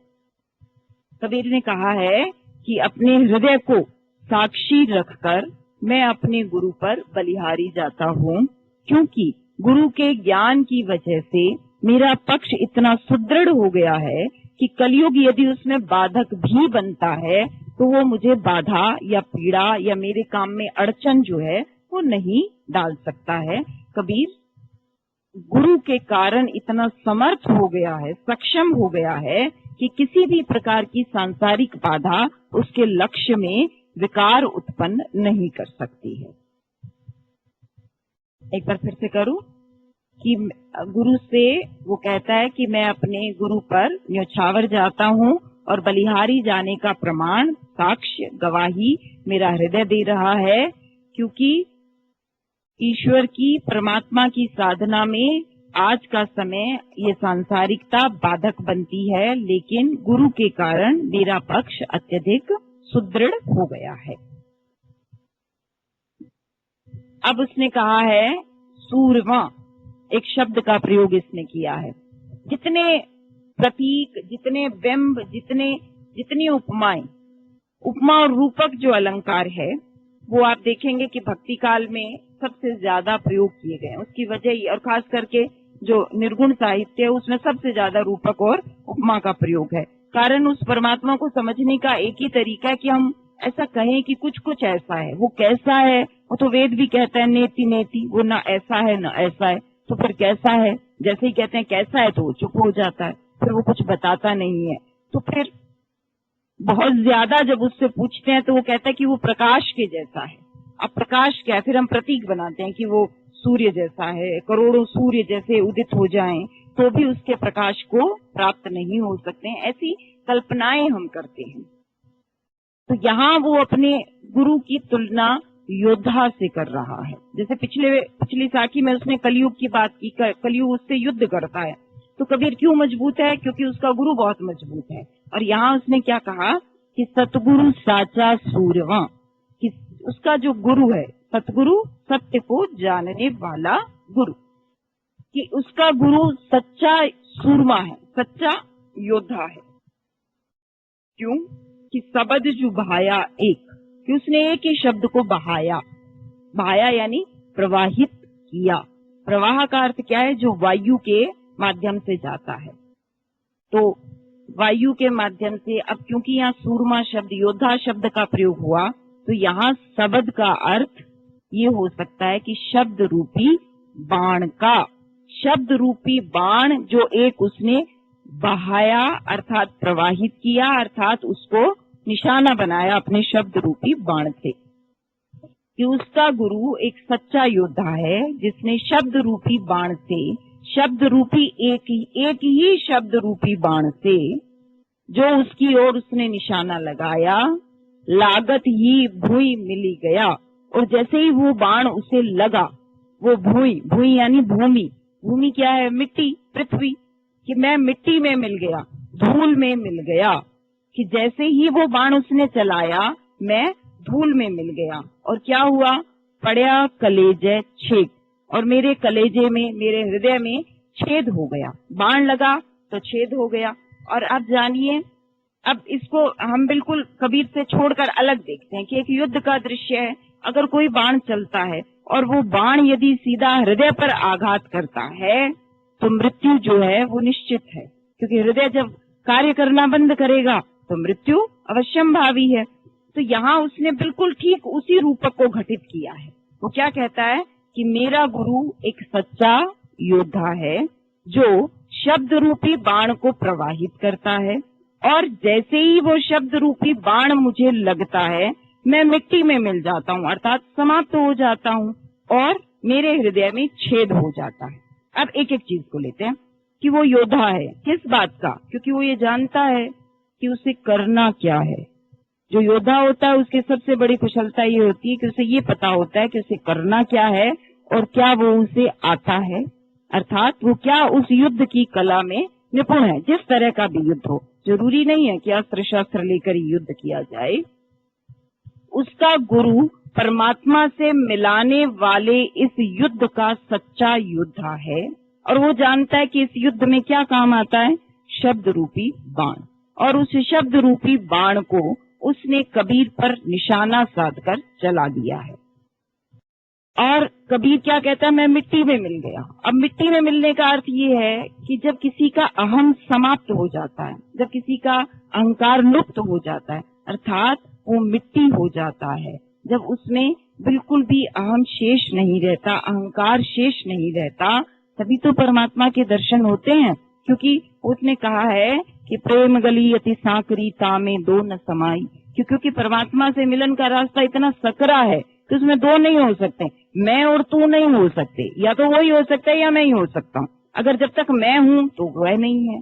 कबीर ने कहा है कि अपने हृदय को साक्षी रखकर मैं अपने गुरु पर बलिहारी जाता हूँ, क्योंकि गुरु के ज्ञान की वजह से मेरा पक्ष इतना सुदृढ़ हो गया है कि कलयुग यदि उसमें बाधक भी बनता है तो वो मुझे बाधा या पीड़ा या मेरे काम में अड़चन जो है वो नहीं डाल सकता है। कबीर गुरु के कारण इतना समर्थ हो गया है, सक्षम हो गया है कि किसी भी प्रकार की सांसारिक बाधा उसके लक्ष्य में विकार उत्पन्न नहीं कर सकती है। एक बार फिर से करूं कि गुरु से वो कहता है कि मैं अपने गुरु पर न्योछावर जाता हूँ और बलिहारी जाने का प्रमाण, साक्ष्य, गवाही मेरा हृदय दे रहा है, क्योंकि ईश्वर की, परमात्मा की साधना में आज का समय ये सांसारिकता बाधक बनती है, लेकिन गुरु के कारण मेरा पक्ष अत्यधिक सुदृढ़ हो गया है। अब उसने कहा है सूरमा, एक शब्द का प्रयोग इसने किया है। जितने प्रतीक, जितने बिंब, जितनी उपमाएं, उपमा और रूपक जो अलंकार है वो आप देखेंगे कि भक्ति काल में सबसे ज्यादा प्रयोग किए गए हैं। उसकी वजह, और खास करके जो निर्गुण साहित्य है उसमें सबसे ज्यादा रूपक और उपमा का प्रयोग है। कारण उस परमात्मा को समझने का एक ही तरीका है कि हम ऐसा कहें कि कुछ कुछ ऐसा है। वो कैसा है, वो तो वेद भी कहता है नेति नेति, वो ना ऐसा है ना ऐसा है, तो फिर कैसा है? जैसे ही कहते हैं कैसा है तो वो चुप हो जाता है, फिर वो कुछ बताता नहीं है। तो फिर बहुत ज्यादा जब उससे पूछते हैं तो वो कहता है कि वो प्रकाश के जैसा है। अब प्रकाश क्या है? फिर हम प्रतीक बनाते हैं कि वो सूर्य जैसा है, करोड़ों सूर्य जैसे उदित हो जाएं तो भी उसके प्रकाश को प्राप्त नहीं हो सकते हैं, ऐसी कल्पनाएं हम करते हैं। तो यहाँ वो अपने गुरु की तुलना योद्धा से कर रहा है। जैसे पिछली साखी में उसने कलयुग की बात की, कलयुग उससे युद्ध करता है। तो कबीर क्यों मजबूत है? क्योंकि उसका गुरु बहुत मजबूत है। और यहाँ उसने क्या कहा कि सतगुरु साचा सूरवा, कि उसका जो गुरु है, सतगुरु सत्य को जानने वाला गुरु, कि उसका गुरु सच्चा सूरमा है, सच्चा योद्धा है। क्यों? कि सबद जो बहाया एक, कि उसने एक ही शब्द को बहाया। बहाया यानी प्रवाहित किया। प्रवाह का अर्थ क्या है? जो वायु के माध्यम से जाता है। तो वायु के माध्यम से, अब क्योंकि यहाँ सूरमा शब्द, योद्धा शब्द का प्रयोग हुआ, तो यहाँ सबद का अर्थ ये हो सकता है कि शब्द रूपी बाण का, शब्द रूपी बाण जो एक उसने बहाया अर्थात प्रवाहित किया, अर्थात उसको निशाना बनाया अपने शब्द रूपी बाण से, कि उसका गुरु एक सच्चा योद्धा है जिसने शब्द रूपी बाण से, शब्द रूपी एक ही शब्द रूपी बाण से जो उसकी ओर उसने निशाना लगाया, लागत ही भूई मिली गया। और जैसे ही वो बाण उसे लगा, वो भूई यानी भूमि, भूमि क्या है? मिट्टी, पृथ्वी, कि मैं मिट्टी में मिल गया, धूल में मिल गया, कि जैसे ही वो बाण उसने चलाया मैं धूल में मिल गया। और क्या हुआ? पड़या कलेजे छेद, और मेरे कलेजे में, मेरे हृदय में छेद हो गया। बाण लगा तो छेद हो गया। और अब जानिए, अब इसको हम बिल्कुल कबीर से छोड़कर अलग देखते हैं कि एक युद्ध का दृश्य है। अगर कोई बाण चलता है और वो बाण यदि सीधा हृदय पर आघात करता है तो मृत्यु जो है वो निश्चित है, क्योंकि हृदय जब कार्य करना बंद करेगा तो मृत्यु अवश्यम भावी है। तो यहाँ उसने बिल्कुल ठीक उसी रूपक को घटित किया है। वो क्या कहता है कि मेरा गुरु एक सच्चा योद्धा है जो शब्द रूपी बाण को प्रवाहित करता है, और जैसे ही वो शब्द रूपी बाण मुझे लगता है मैं मिट्टी में मिल जाता हूँ, अर्थात समाप्त हो जाता हूँ और मेरे हृदय में छेद हो जाता है। अब एक एक चीज को लेते हैं कि वो योद्धा है किस बात का, क्योंकि वो ये जानता है कि उसे करना क्या है। जो योद्धा होता है उसकी सबसे बड़ी कुशलता ये होती है कि उसे ये पता होता है कि उसे करना क्या है और क्या वो उसे आता है, अर्थात वो क्या उस युद्ध की कला में निपुण है। जिस तरह का भी युद्ध हो, जरूरी नहीं है कि अस्त्र शस्त्र लेकर ही युद्ध किया जाए। उसका गुरु परमात्मा से मिलाने वाले इस युद्ध का सच्चा योद्धा है, और वो जानता है कि इस युद्ध में क्या काम आता है, शब्द रूपी बाण। और उस शब्द रूपी बाण को उसने कबीर पर निशाना साधकर चला दिया है। और कबीर क्या कहता है, मैं मिट्टी में मिल गया। अब मिट्टी में मिलने का अर्थ ये है कि जब किसी का अहम समाप्त हो जाता है, जब किसी का अहंकार लुप्त हो जाता है, अर्थात वो मिट्टी हो जाता है, जब उसमें बिल्कुल भी अहम शेष नहीं रहता, अहंकार शेष नहीं रहता, तभी तो परमात्मा के दर्शन होते हैं। क्योंकि उसने कहा है कि प्रेम गली अति सांकरी तामे दो न समाई, क्योंकि परमात्मा से मिलन का रास्ता इतना सकरा है कि उसमें दो नहीं हो सकते, मैं और तू नहीं हो सकते, या तो वही हो सकता है या मैं ही हो सकता हूँ। अगर जब तक मैं हूँ तो वह नहीं है,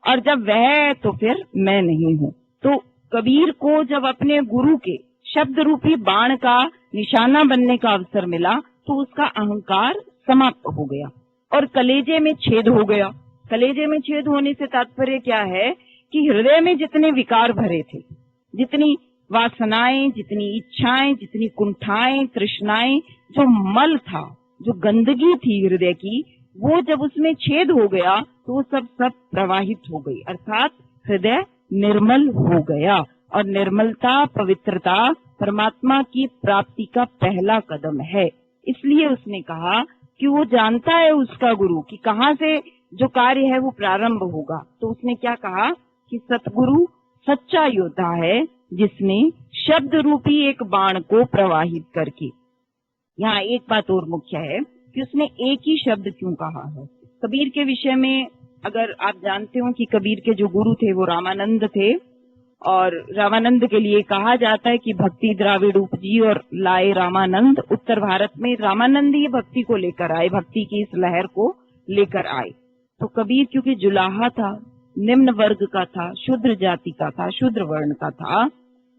और जब वह है तो फिर मैं नहीं हूँ। तो कबीर को जब अपने गुरु के शब्द रूपी बाण का निशाना बनने का अवसर मिला तो उसका अहंकार समाप्त हो गया और कलेजे में छेद हो गया। कलेजे में छेद होने से तात्पर्य क्या है कि हृदय में जितने विकार भरे थे, जितनी वासनाएं, जितनी इच्छाएं, जितनी कुंठाएं, तृष्णाएं, जो मल था, जो गंदगी थी हृदय की, वो जब उसमें छेद हो गया तो वो सब प्रवाहित हो गई, अर्थात हृदय निर्मल हो गया। और निर्मलता, पवित्रता परमात्मा की प्राप्ति का पहला कदम है। इसलिए उसने कहा कि वो जानता है उसका गुरु कि कहाँ से जो कार्य है वो प्रारंभ होगा। तो उसने क्या कहा कि सतगुरु सच्चा योद्धा है जिसने शब्द रूपी एक बाण को प्रवाहित करके। यहाँ एक बात और मुख्य है कि उसने एक ही शब्द क्यों कहा है। कबीर के विषय में अगर आप जानते हो कि कबीर के जो गुरु थे वो रामानंद थे, और रामानंद के लिए कहा जाता है कि भक्ति द्राविड़ उपजी और लाए रामानंद। उत्तर भारत में रामानंद ही भक्ति को लेकर आए, भक्ति की इस लहर को लेकर आए। तो कबीर क्योंकि जुलाहा था, निम्न वर्ग का था, शूद्र जाति का था, शूद्र वर्ण का था,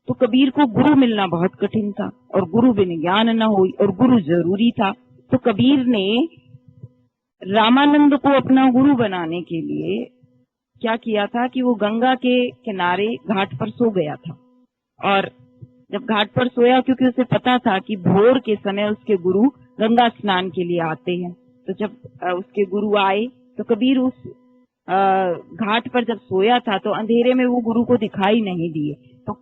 तो कबीर को गुरु मिलना बहुत कठिन था, और गुरु बिन ज्ञान न हुई, और गुरु जरूरी था। तो कबीर ने रामानंद को अपना गुरु बनाने के लिए क्या किया था कि वो गंगा के किनारे घाट पर सो गया था। और जब घाट पर सोया, क्योंकि उसे पता था कि भोर के समय उसके गुरु गंगा स्नान के लिए आते हैं, तो जब उसके गुरु आए तो कबीर उस घाट पर जब सोया था तो अंधेरे में वो गुरु को दिखाई नहीं दिए। तो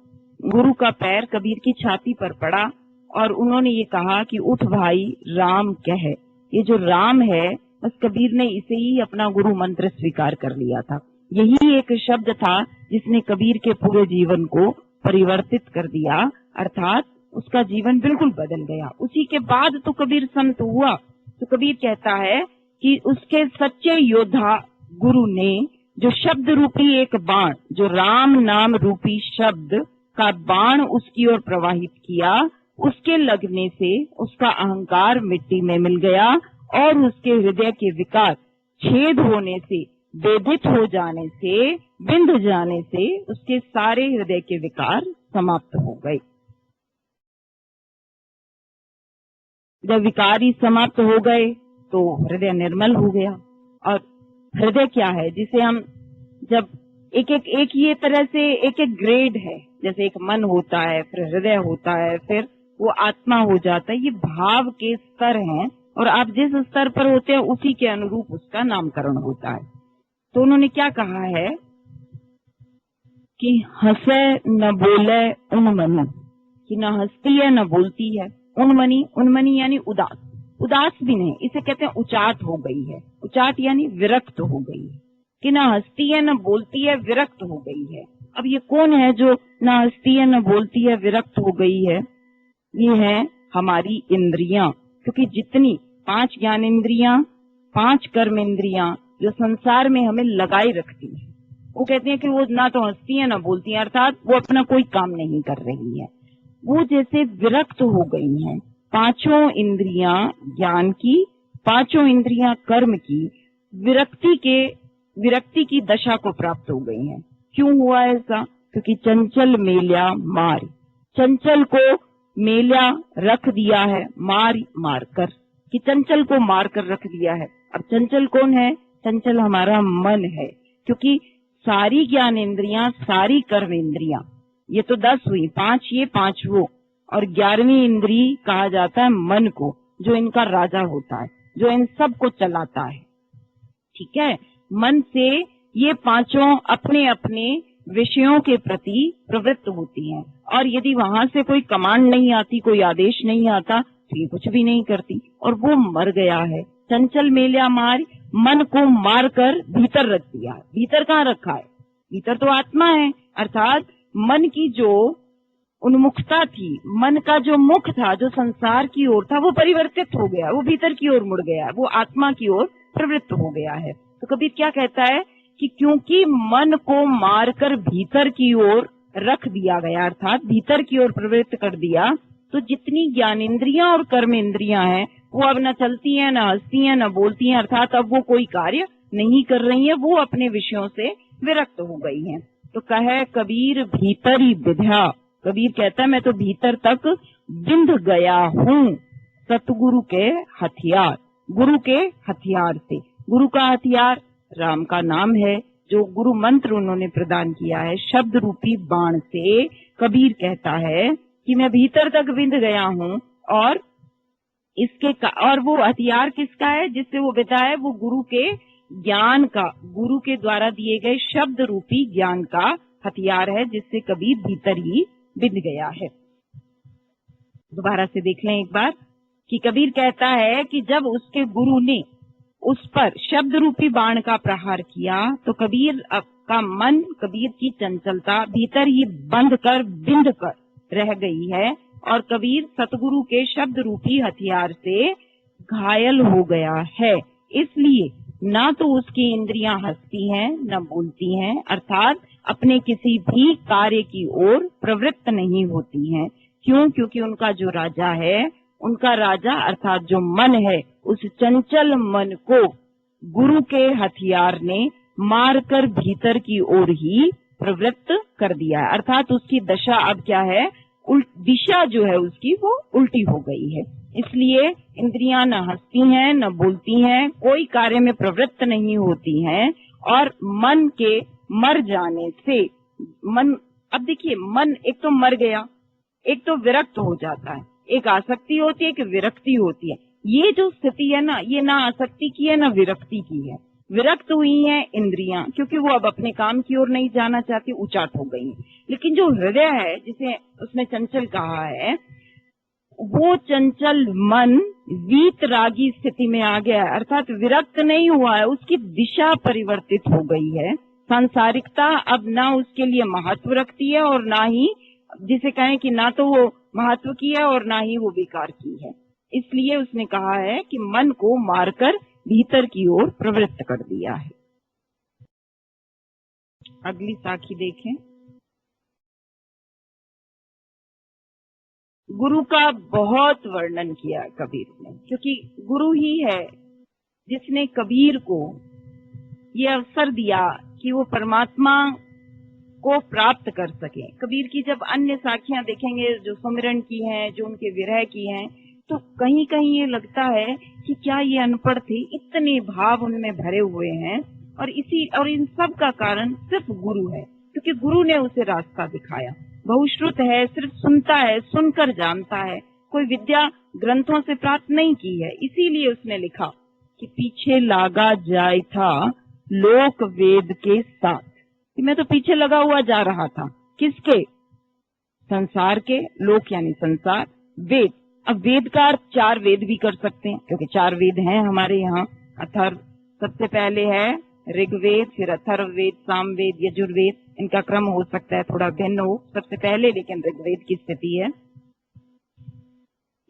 गुरु का पैर कबीर की छाती पर पड़ा और उन्होंने ये कहा कि उठ भाई राम कह। ये जो राम है, बस कबीर ने इसे ही अपना गुरु मंत्र स्वीकार कर लिया था। यही एक शब्द था जिसने कबीर के पूरे जीवन को परिवर्तित कर दिया, अर्थात उसका जीवन बिल्कुल बदल गया। उसी के बाद तो कबीर संत हुआ। तो कबीर कहता है कि उसके सच्चे योद्धा गुरु ने जो शब्द रूपी एक बाण, जो राम नाम रूपी शब्द का बाण उसकी ओर प्रवाहित किया, उसके लगने से उसका अहंकार मिट्टी में मिल गया और उसके हृदय के विकार छेद होने से, वेदित हो जाने से, बिंध जाने से उसके सारे हृदय के विकार समाप्त हो गए। जब विकार ही समाप्त हो गए तो हृदय निर्मल हो गया। और हृदय क्या है, जिसे हम जब एक ये तरह से एक ग्रेड है, जैसे एक मन होता है, फिर हृदय होता है, फिर वो आत्मा हो जाता है। ये भाव के स्तर हैं और आप जिस स्तर पर होते हैं उसी के अनुरूप उसका नामकरण होता है। तो उन्होंने क्या कहा है कि हंसे न बोले उन्मनी, कि न हंसती है न बोलती है। उन्मनी, उन्मनी यानी उदास, उदास भी नहीं, इसे कहते हैं उचाट हो गई है। उचाट यानी विरक्त हो गई है, कि न हंसती है न बोलती है, विरक्त हो गई है। अब ये कौन है जो ना हंसती है, ना बोलती है, विरक्त हो गई है? ये है हमारी इंद्रियां। क्योंकि जितनी 5 ज्ञान इंद्रियां, 5 कर्म इंद्रियां जो संसार में हमें लगाई रखती है, वो कहती है कि वो ना तो हंसती है ना बोलती है, अर्थात वो अपना कोई काम नहीं कर रही है। वो जैसे विरक्त हो गई हैं। 5 इंद्रियां ज्ञान की, 5 इंद्रियां कर्म की, विरक्ति की दशा को प्राप्त हो गई हैं। क्यों हुआ ऐसा? क्योंकि चंचल मेल्या मार, चंचल को मेल्या रख दिया है मार कर, कि चंचल को मार कर रख दिया है। अब चंचल कौन है? चंचल हमारा मन है। क्योंकि सारी ज्ञान इंद्रियां, सारी कर्म इंद्रियां, ये तो 10 हुई, 5 ये 5 वो, और 11वीं इंद्री कहा जाता है मन को, जो इनका राजा होता है, जो इन सब को चलाता है। ठीक है, मन से ये 5 अपने अपने विषयों के प्रति प्रवृत्त होती हैं, और यदि वहां से कोई कमांड नहीं आती, कोई आदेश नहीं आता, तो ये कुछ भी नहीं करती, और वो मर गया है। चंचल मेल्या मार, मन को मार कर भीतर रख दिया। भीतर कहाँ रखा है? भीतर तो आत्मा है, अर्थात मन की जो उन्मुखता थी, मन का जो मुख था, जो संसार की ओर था, वो परिवर्तित हो गया, वो भीतर की ओर मुड़ गया, वो आत्मा की ओर प्रवृत्त हो गया है। तो कबीर क्या कहता है कि क्योंकि मन को मारकर भीतर की ओर रख दिया गया, अर्थात भीतर की ओर प्रवृत्त कर दिया, तो जितनी ज्ञानेंद्रियां और कर्म इंद्रियां हैं, वो अब न चलती हैं, न हंसती हैं, न बोलती हैं, अर्थात अब वो कोई कार्य नहीं कर रही है, वो अपने विषयों से विरक्त हो गई हैं। तो कहे कबीर भीतरी विद्या, कबीर कहता है मैं तो भीतर तक बिंध गया हूँ सतगुरु के हथियार, गुरु के हथियार से। गुरु का हथियार राम का नाम है, जो गुरु मंत्र उन्होंने प्रदान किया है, शब्द रूपी बाण से कबीर कहता है कि मैं भीतर तक बिंध गया हूँ, और और वो हथियार किसका है? जिससे वो बिता है, वो गुरु के ज्ञान का, गुरु के द्वारा दिए गए शब्द रूपी ज्ञान का हथियार है, जिससे कबीर भीतर ही बिंध गया है। दोबारा से देख लें एक बार कि कबीर कहता है कि जब उसके गुरु ने उस पर शब्द रूपी बाण का प्रहार किया, तो कबीर का मन, कबीर की चंचलता भीतर ही बंध कर बिंध कर रह गई है, और कबीर सतगुरु के शब्द रूपी हथियार से घायल हो गया है। इसलिए ना तो उसकी इंद्रियां हंसती हैं, न बोलती हैं, अर्थात अपने किसी भी कार्य की ओर प्रवृत्त नहीं होती हैं। क्यों? क्योंकि उनका जो राजा है, उनका राजा अर्थात जो मन है, उस चंचल मन को गुरु के हथियार ने मारकर भीतर की ओर ही प्रवृत्त कर दिया है, अर्थात उसकी दशा अब क्या है? दिशा जो है उसकी वो उल्टी हो गई है। इसलिए इंद्रियां न हंसती हैं, न बोलती हैं, कोई कार्य में प्रवृत्त नहीं होती हैं, और मन के मर जाने से मन, अब देखिए, मन एक तो मर गया, एक तो विरक्त हो जाता है, एक आसक्ति होती है, एक विरक्ति होती है। ये जो स्थिति है ना, ये ना आसक्ति की है ना विरक्ति की है। विरक्त हुई हैं इंद्रियां, क्योंकि वो अब अपने काम की ओर नहीं जाना चाहती, उचाट हो गई। लेकिन जो हृदय है, जिसे उसने चंचल कहा है, वो चंचल मन वीतरागी स्थिति में आ गया है, अर्थात विरक्त नहीं हुआ है, उसकी दिशा परिवर्तित हो गई है। सांसारिकता अब ना उसके लिए महत्व रखती है, और ना ही, जिसे कहें कि ना तो वो महत्व की है और ना ही वो बेकार की है। इसलिए उसने कहा है कि मन को मारकर भीतर की ओर प्रवृत्त कर दिया है। अगली साखी देखें। गुरु का बहुत वर्णन किया कबीर ने, क्योंकि गुरु ही है जिसने कबीर को ये अवसर दिया कि वो परमात्मा को प्राप्त कर सके। कबीर की जब अन्य साखियां देखेंगे, जो सुमिरन की हैं, जो उनके विरह की हैं, तो कहीं कहीं ये लगता है कि क्या ये अनपढ़ थे, इतने भाव उनमें भरे हुए हैं, और इन सब का कारण सिर्फ गुरु है, क्योंकि गुरु ने उसे रास्ता दिखाया। बहुश्रुत है, सिर्फ सुनता है, सुनकर जानता है, कोई विद्या ग्रंथों से प्राप्त नहीं की है। इसीलिए उसने लिखा कि पीछे लागा जाए था लोक वेद के साथ, कि मैं तो पीछे लगा हुआ जा रहा था, किसके? संसार के। लोक यानी संसार, वेद। अब वेद का अर्थ 4 वेद भी कर सकते हैं, क्योंकि 4 वेद हैं हमारे यहाँ। अथर्व सबसे पहले है ऋग्वेद, फिर अथर्ववेद, सामवेद, यजुर्वेद, इनका क्रम हो सकता है थोड़ा भिन्न हो, सबसे पहले लेकिन ऋग्वेद की स्थिति है।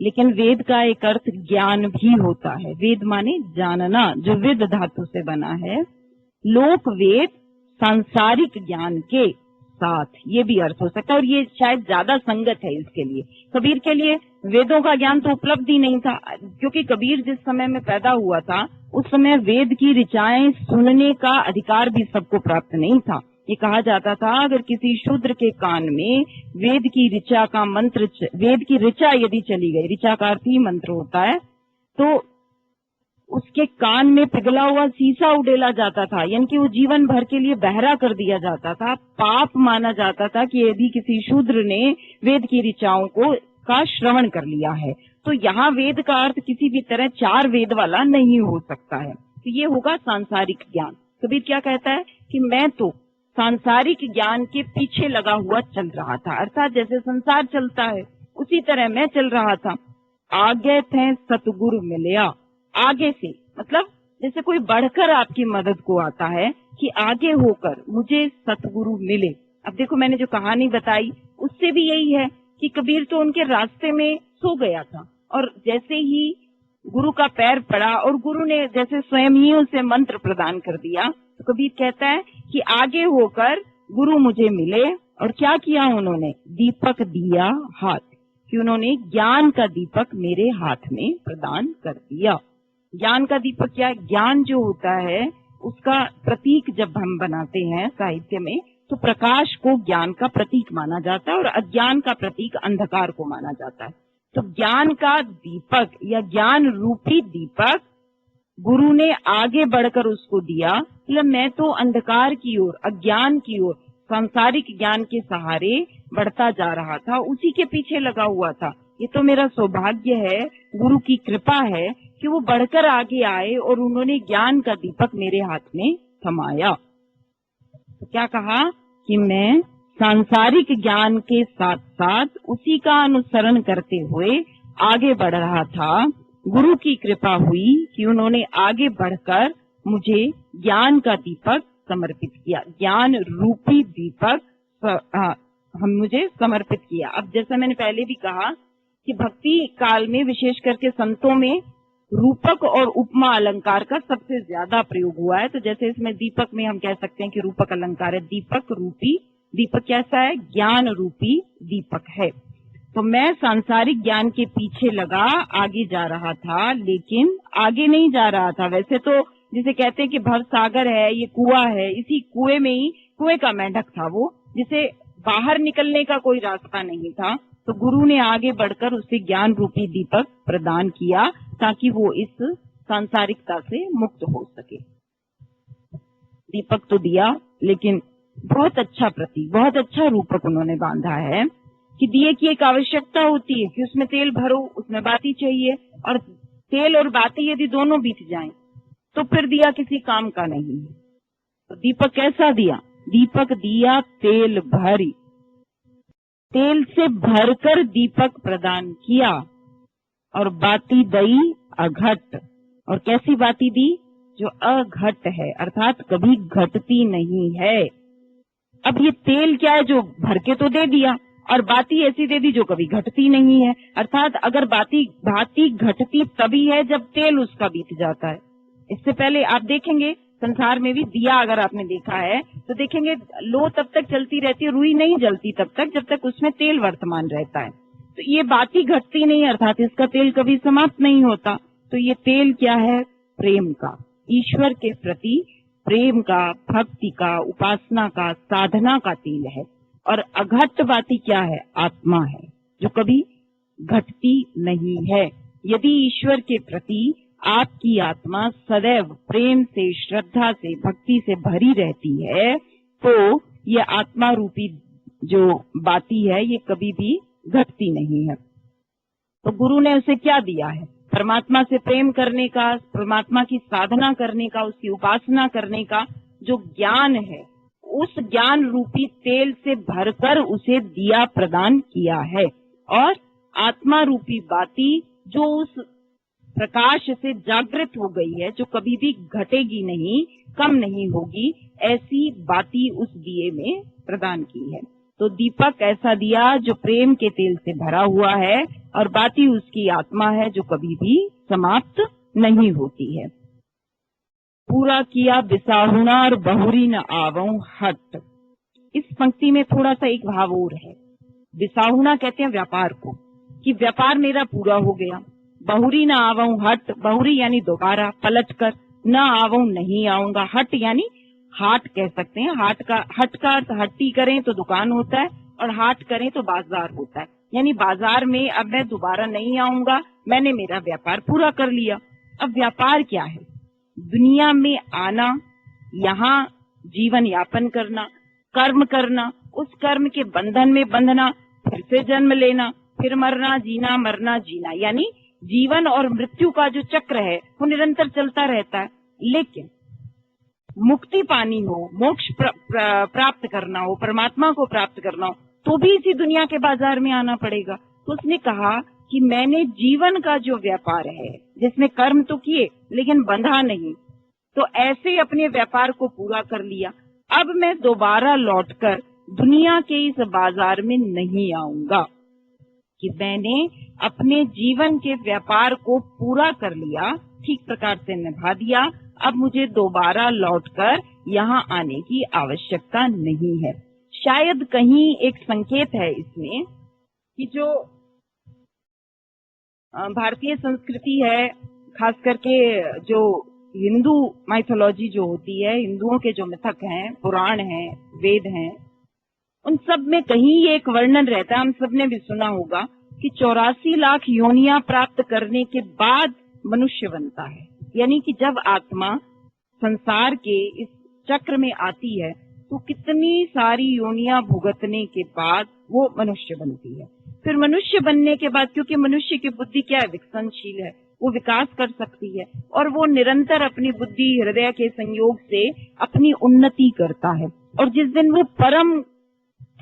लेकिन वेद का एक अर्थ ज्ञान भी होता है। वेद माने जानना, जो वेद धातु से बना है। लोक वेद सांसारिक ज्ञान के साथ, ये भी अर्थ हो सकता है, और ये शायद ज्यादा संगत है इसके लिए। कबीर के लिए वेदों का ज्ञान तो उपलब्ध ही नहीं था, क्योंकि कबीर जिस समय में पैदा हुआ था उस समय वेद की ऋचाएं सुनने का अधिकार भी सबको प्राप्त नहीं था। ये कहा जाता था अगर किसी शूद्र के कान में वेद की ऋचा का मंत्र, वेद की ऋचा यदि चली गई, ऋचा का अर्थ ही मंत्र होता है, तो उसके कान में पिघला हुआ शीशा उड़ेला जाता था, यानी कि वो जीवन भर के लिए बहरा कर दिया जाता था। पाप माना जाता था कि यदि किसी शूद्र ने वेद की ऋचाओं का श्रवण कर लिया है। तो यहाँ वेद का अर्थ किसी भी तरह 4 वेद वाला नहीं हो सकता है। तो ये होगा सांसारिक ज्ञान। कबीर क्या कहता है कि मैं तो सांसारिक ज्ञान के पीछे लगा हुआ चल रहा था, अर्थात जैसे संसार चलता है उसी तरह मैं चल रहा था। आगे थे सतगुरु मिलया, आगे से मतलब जैसे कोई बढ़कर आपकी मदद को आता है कि आगे होकर मुझे सतगुरु मिले। अब देखो मैंने जो कहानी बताई उससे भी यही है कि कबीर तो उनके रास्ते में सो गया था, और जैसे ही गुरु का पैर पड़ा और गुरु ने जैसे स्वयं ही उसे मंत्र प्रदान कर दिया, तो कबीर कहता है कि आगे होकर गुरु मुझे मिले। और क्या किया उन्होंने? दीपक दिया हाथ, कि उन्होंने ज्ञान का दीपक मेरे हाथ में प्रदान कर दिया। ज्ञान का दीपक क्या है? ज्ञान जो होता है उसका प्रतीक जब हम बनाते हैं साहित्य में, तो प्रकाश को ज्ञान का प्रतीक माना जाता है और अज्ञान का प्रतीक अंधकार को माना जाता है। तो ज्ञान का दीपक या ज्ञान रूपी दीपक गुरु ने आगे बढ़कर उसको दिया। मतलब मैं तो अंधकार की ओर, अज्ञान की ओर, सांसारिक ज्ञान के सहारे बढ़ता जा रहा था, उसी के पीछे लगा हुआ था। ये तो मेरा सौभाग्य है, गुरु की कृपा है कि वो बढ़कर आगे आए और उन्होंने ज्ञान का दीपक मेरे हाथ में थमाया। तो क्या कहा कि मैं सांसारिक ज्ञान के साथ साथ उसी का अनुसरण करते हुए आगे बढ़ रहा था। गुरु की कृपा हुई कि उन्होंने आगे बढ़कर मुझे ज्ञान का दीपक समर्पित किया, ज्ञान रूपी दीपक हम मुझे समर्पित किया। अब जैसा मैंने पहले भी कहा कि भक्ति काल में विशेष करके संतों में रूपक और उपमा अलंकार का सबसे ज्यादा प्रयोग हुआ है। तो जैसे इसमें दीपक में हम कह सकते हैं कि रूपक अलंकार है, दीपक रूपी। दीपक कैसा है? ज्ञान रूपी दीपक है। तो मैं सांसारिक ज्ञान के पीछे लगा आगे जा रहा था, लेकिन आगे नहीं जा रहा था। वैसे तो जिसे कहते हैं कि भव सागर है, ये कुआं है, इसी कुएं में ही कुएं का मेंढक था वो, जिसे बाहर निकलने का कोई रास्ता नहीं था। तो गुरु ने आगे बढ़कर उसे ज्ञान रूपी दीपक प्रदान किया ताकि वो इस सांसारिकता से मुक्त हो सके। दीपक तो दिया, लेकिन बहुत अच्छा प्रतीक, बहुत अच्छा रूपक उन्होंने बांधा है कि दिए की एक आवश्यकता होती है कि उसमें तेल भरो, उसमें बाती चाहिए, और तेल और बाती यदि दोनों बीत जाएं तो फिर दिया किसी काम का नहीं है। तो दीपक कैसा दिया? दीपक दिया तेल भरी, तेल से भरकर दीपक प्रदान किया, और बाती दई अघट। और कैसी बाती दी? जो अघट है, अर्थात कभी घटती नहीं है। अब ये तेल क्या है? जो भर के तो दे दिया, और बाती ऐसी दे दी जो कभी घटती नहीं है। अर्थात अगर बाती घटती तभी है जब तेल उसका बीत जाता है। इससे पहले आप देखेंगे संसार में भी दिया अगर आपने देखा है तो देखेंगे लो तब तक चलती रहती है, रुई नहीं जलती तब तक जब तक उसमें तेल वर्तमान रहता है। तो ये बाती घटती नहीं, अर्थात इसका तेल कभी समाप्त नहीं होता। तो ये तेल क्या है? प्रेम का, ईश्वर के प्रति प्रेम का, भक्ति का, उपासना का, साधना का तेल है। और अघट बाती क्या है? आत्मा है, जो कभी घटती नहीं है। यदि ईश्वर के प्रति आपकी आत्मा सदैव प्रेम से, श्रद्धा से, भक्ति से भरी रहती है तो ये आत्मा रूपी जो बाती है ये कभी भी घटती नहीं है। तो गुरु ने उसे क्या दिया है? परमात्मा से प्रेम करने का, परमात्मा की साधना करने का, उसकी उपासना करने का जो ज्ञान है, उस ज्ञान रूपी तेल से भरकर उसे दिया प्रदान किया है। और आत्मा रूपी बाती जो उस प्रकाश से जागृत हो गई है, जो कभी भी घटेगी नहीं, कम नहीं होगी, ऐसी बाती उस दिए में प्रदान की है। तो दीपक ऐसा दिया जो प्रेम के तेल से भरा हुआ है और बाती उसकी आत्मा है जो कभी भी समाप्त नहीं होती है। पूरा किया बिसाहुणा और बहुरी न आवऊं हट। इस पंक्ति में थोड़ा सा एक भाव और है। बिसाहुणा कहते हैं व्यापार को, कि व्यापार मेरा पूरा हो गया। बहुरी न आवऊं हट, बहुरी यानी दोबारा पलट कर, न आवऊं नहीं आऊंगा, हट यानी हाट कह सकते हैं। हट का अर्थ हट्टी करें तो दुकान होता है और हाट करें तो बाजार होता है। यानी बाजार में अब मैं दोबारा नहीं आऊंगा, मैंने मेरा व्यापार पूरा कर लिया। अब व्यापार क्या है? दुनिया में आना, यहाँ जीवन यापन करना, कर्म करना, उस कर्म के बंधन में बंधना, फिर से जन्म लेना, फिर मरना, जीना, मरना, जीना, यानी जीवन और मृत्यु का जो चक्र है वो निरंतर चलता रहता है। लेकिन मुक्ति पानी हो, मोक्ष प्राप्त करना हो, परमात्मा को प्राप्त करना हो, तो भी इसी दुनिया के बाजार में आना पड़ेगा। तो उसने कहा कि मैंने जीवन का जो व्यापार है, जिसमें कर्म तो किए लेकिन बंधा नहीं, तो ऐसे अपने व्यापार को पूरा कर लिया। अब मैं दोबारा लौटकर दुनिया के इस बाजार में नहीं आऊंगा, कि मैंने अपने जीवन के व्यापार को पूरा कर लिया, ठीक प्रकार से निभा दिया। अब मुझे दोबारा लौटकर यहाँ आने की आवश्यकता नहीं है। शायद कहीं एक संकेत है इसमें कि जो भारतीय संस्कृति है, खास करके जो हिंदू माइथोलॉजी जो होती है, हिंदुओं के जो मिथक हैं, पुराण हैं, वेद हैं, उन सब में कहीं एक वर्णन रहता है, हम सबने भी सुना होगा कि 84 लाख योनियां प्राप्त करने के बाद मनुष्य बनता है। यानी कि जब आत्मा संसार के इस चक्र में आती है तो कितनी सारी योनियां भुगतने के बाद वो मनुष्य बनती है। फिर मनुष्य बनने के बाद, क्योंकि मनुष्य की बुद्धि क्या है, विकसनशील है, वो विकास कर सकती है और वो निरंतर अपनी बुद्धि हृदय के संयोग से अपनी उन्नति करता है। और जिस दिन वो परम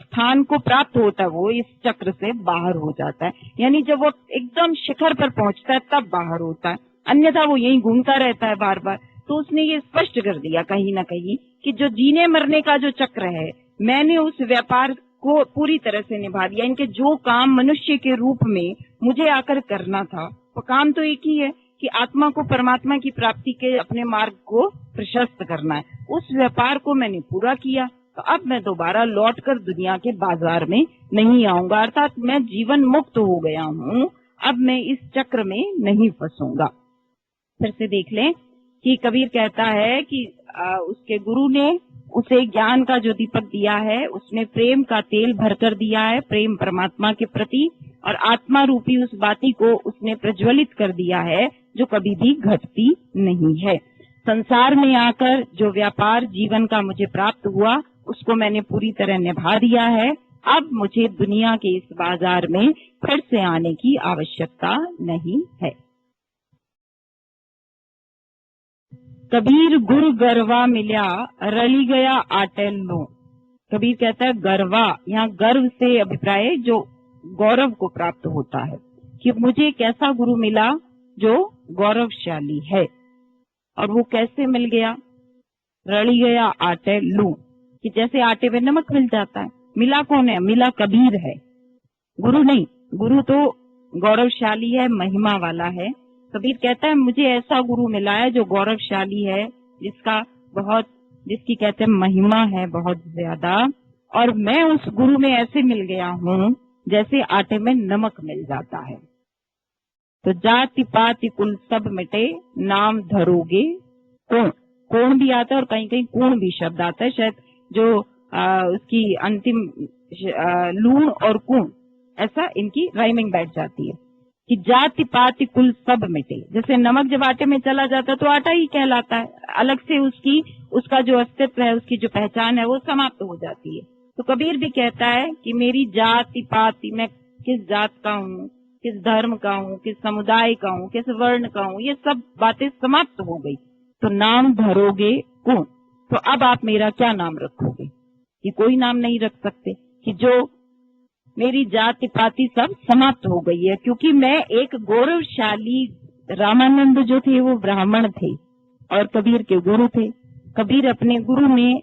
स्थान को प्राप्त होता है, वो इस चक्र से बाहर हो जाता है। यानी जब वो एकदम शिखर पर पहुंचता है तब बाहर होता है, अन्यथा वो यहीं घूमता रहता है बार बार। तो उसने ये स्पष्ट कर दिया कहीं ना कहीं कि जो जीने मरने का जो चक्र है, मैंने उस व्यापार को पूरी तरह से निभा दिया। इनके जो काम मनुष्य के रूप में मुझे आकर करना था, वो काम तो एक ही है कि आत्मा को परमात्मा की प्राप्ति के अपने मार्ग को प्रशस्त करना है। उस व्यापार को मैंने पूरा किया, तो अब मैं दोबारा लौटकर दुनिया के बाजार में नहीं आऊंगा, अर्थात मैं जीवन मुक्त हो गया हूँ। अब मैं इस चक्र में नहीं फंसूंगा। फिर से देख लें कि कबीर कहता है कि उसके गुरु ने उसे ज्ञान का जो दीपक दिया है, उसमें प्रेम का तेल भरकर दिया है, प्रेम परमात्मा के प्रति, और आत्मा रूपी उस बाती को उसने प्रज्वलित कर दिया है जो कभी भी घटती नहीं है। संसार में आकर जो व्यापार जीवन का मुझे प्राप्त हुआ, उसको मैंने पूरी तरह निभा दिया है। अब मुझे दुनिया के इस बाजार में फिर से आने की आवश्यकता नहीं है। कबीर गुर गरवा मिल्या रली गया आटेल लो। कबीर कहता है गरवा, यहाँ गर्व से अभिप्राय जो गौरव को प्राप्त होता है, कि मुझे कैसा गुरु मिला जो गौरवशाली है। और वो कैसे मिल गया? रली गया आटे लू, कि जैसे आटे में नमक मिल जाता है। मिला कौन है? मिला कबीर है, गुरु नहीं। गुरु तो गौरवशाली है, महिमा वाला है। कबीर कहता है मुझे ऐसा गुरु मिला है जो गौरवशाली है, जिसकी कहते हैं महिमा है बहुत ज्यादा। और मैं उस गुरु में ऐसे मिल गया हूँ जैसे आटे में नमक मिल जाता है। तो जाति पाति कुल सब मिटे, नाम धरोगे कौन। कौन भी आता है और कहीं कहीं कौन भी शब्द आता है, शायद जो उसकी अंतिम लूण और कूण, ऐसा इनकी राइमिंग बैठ जाती है कि जाति पाति कुल सब मिटे। जैसे नमक जब आटे में चला जाता है तो आटा ही कहलाता है, अलग से उसका जो अस्तित्व है, उसकी जो पहचान है वो समाप्त हो जाती है। तो कबीर भी कहता है कि मेरी जाति पाति, मैं किस जात का हूँ, किस धर्म का हूँ, किस समुदाय का हूँ, किस वर्ण का हूँ, ये सब बातें समाप्त हो गई। तो नाम धरोगे कौन, तो अब आप मेरा क्या नाम रखोगे? कि कोई नाम नहीं रख सकते, कि जो मेरी जाति पाति सब समाप्त हो गई है, क्योंकि मैं एक गौरवशाली, रामानंद जो थे वो ब्राह्मण थे और कबीर के गुरु थे। कबीर अपने गुरु में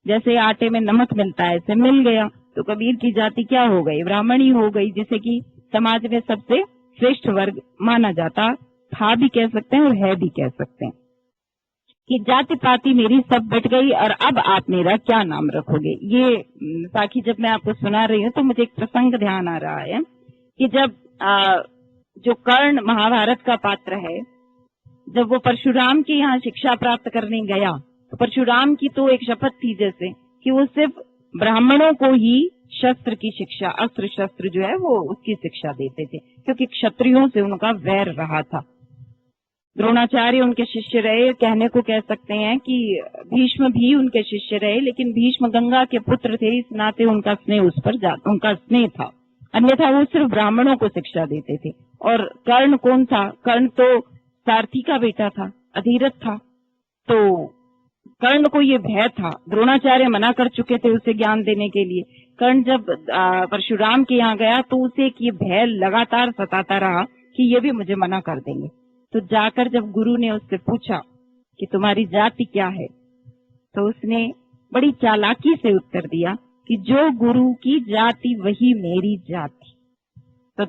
जैसे आटे में नमक मिलता है ऐसे मिल गया, तो कबीर की जाति क्या हो गई? ब्राह्मण ही हो गई, जिसे कि समाज में सबसे श्रेष्ठ वर्ग माना जाता था भी कह सकते हैं और है भी कह सकते हैं कि जाति पाति मेरी सब बट गई और अब आप मेरा क्या नाम रखोगे। ये साखी जब मैं आपको सुना रही हूँ तो मुझे एक प्रसंग ध्यान आ रहा है कि जब जो कर्ण महाभारत का पात्र है, जब वो परशुराम के यहाँ शिक्षा प्राप्त करने गया तो परशुराम की तो एक शपथ थी जैसे कि वो सिर्फ ब्राह्मणों को ही शस्त्र की शिक्षा, अस्त्र शस्त्र जो है वो उसकी शिक्षा देते थे, क्योंकि क्षत्रियों से उनका वैर रहा था। द्रोणाचार्य उनके शिष्य रहे, कहने को कह सकते हैं कि भीष्म भी उनके शिष्य रहे, लेकिन भीष्म गंगा के पुत्र थे, इस नाते उनका स्नेह उस पर उनका स्नेह था, अन्यथा वो सिर्फ ब्राह्मणों को शिक्षा देते थे। और कर्ण कौन था? कर्ण तो सारथी का बेटा था, अधीरथ था, तो कर्ण को ये भय था। द्रोणाचार्य मना कर चुके थे उसे ज्ञान देने के लिए। कर्ण जब परशुराम के यहाँ गया तो उसे एक ये भय लगातार सताता रहा कि ये भी मुझे मना कर देंगे। तो जाकर जब गुरु ने उससे पूछा कि तुम्हारी जाति क्या है, तो उसने बड़ी चालाकी से उत्तर दिया कि जो गुरु की जाति वही मेरी जाति। तो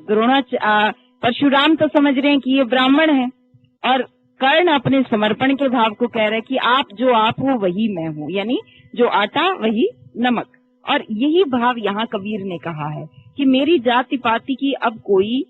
परशुराम तो समझ रहे हैं कि ये ब्राह्मण है और कर्ण अपने समर्पण के भाव को कह रहे हैं कि आप हो वही मैं हूँ, यानी जो आटा वही नमक। और यही भाव यहाँ कबीर ने कहा है कि मेरी जाति पाति की अब कोई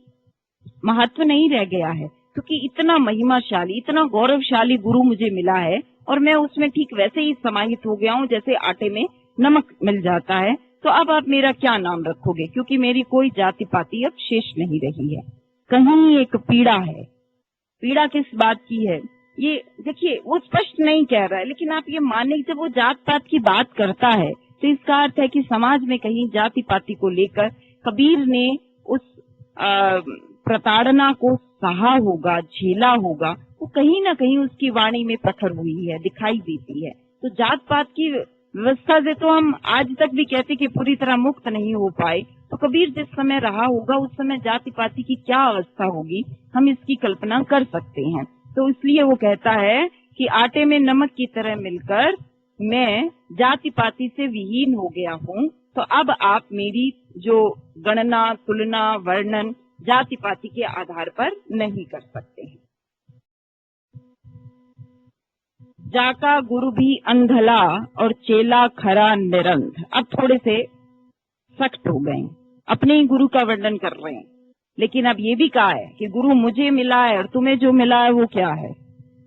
महत्व नहीं रह गया है, क्योंकि इतना महिमाशाली, इतना गौरवशाली गुरु मुझे मिला है और मैं उसमें ठीक वैसे ही समाहित हो गया हूँ जैसे आटे में नमक मिल जाता है। तो अब आप मेरा क्या नाम रखोगे, क्योंकि मेरी कोई जाति पाति अब शेष नहीं रही है। कहीं एक पीड़ा है। पीड़ा किस बात की है ये देखिए, वो स्पष्ट नहीं कह रहा है, लेकिन आप ये माने जब वो जात पात की बात करता है तो इसका अर्थ है कि समाज में कहीं जाति पाति को लेकर कबीर ने उस प्रताड़ना को सहा होगा, झेला होगा, वो कहीं ना कहीं उसकी वाणी में प्रखर हुई है, दिखाई देती है। तो जात पात की व्यवस्था से तो हम आज तक भी कहते कि पूरी तरह मुक्त नहीं हो पाए, तो कबीर जिस समय रहा होगा उस समय जाति पाति की क्या अवस्था होगी हम इसकी कल्पना कर सकते हैं। तो इसलिए वो कहता है कि आटे में नमक की तरह मिलकर मैं जाति पाति से विहीन हो गया हूँ, तो अब आप मेरी जो गणना, तुलना, वर्णन जाति पाति के आधार पर नहीं कर सकते हैं। जाका गुरु भी अंधला और चेला खरा निरंध। अब थोड़े से सख्त हो गए, अपने ही गुरु का वर्णन कर रहे हैं, लेकिन अब ये भी कहा है कि गुरु मुझे मिला है और तुम्हें जो मिला है वो क्या है।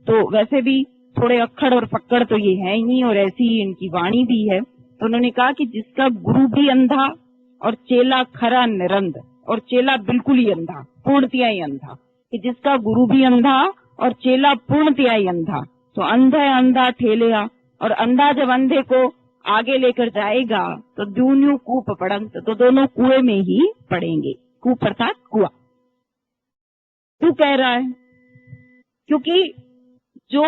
तो वैसे भी थोड़े अक्खड़ और फक्कड़ तो ये है ही, और ऐसी ही इनकी वाणी भी है। तो उन्होंने कहा कि जिसका गुरु भी अंधा और चेला खरा निरंध, और चेला बिल्कुल ही अंधा, पूर्णतया ही अंधा, कि जिसका गुरु भी अंधा और चेला पूर्णतया ही अंधा, तो अंधा अंधा ठेलेगा, और अंधा जब अंधे को आगे लेकर जाएगा तो दून्यू कूप पड़ंत, तो दोनों कुएं में ही पड़ेंगे। कूप अर्थात कुआ। तू कह रहा है क्योंकि जो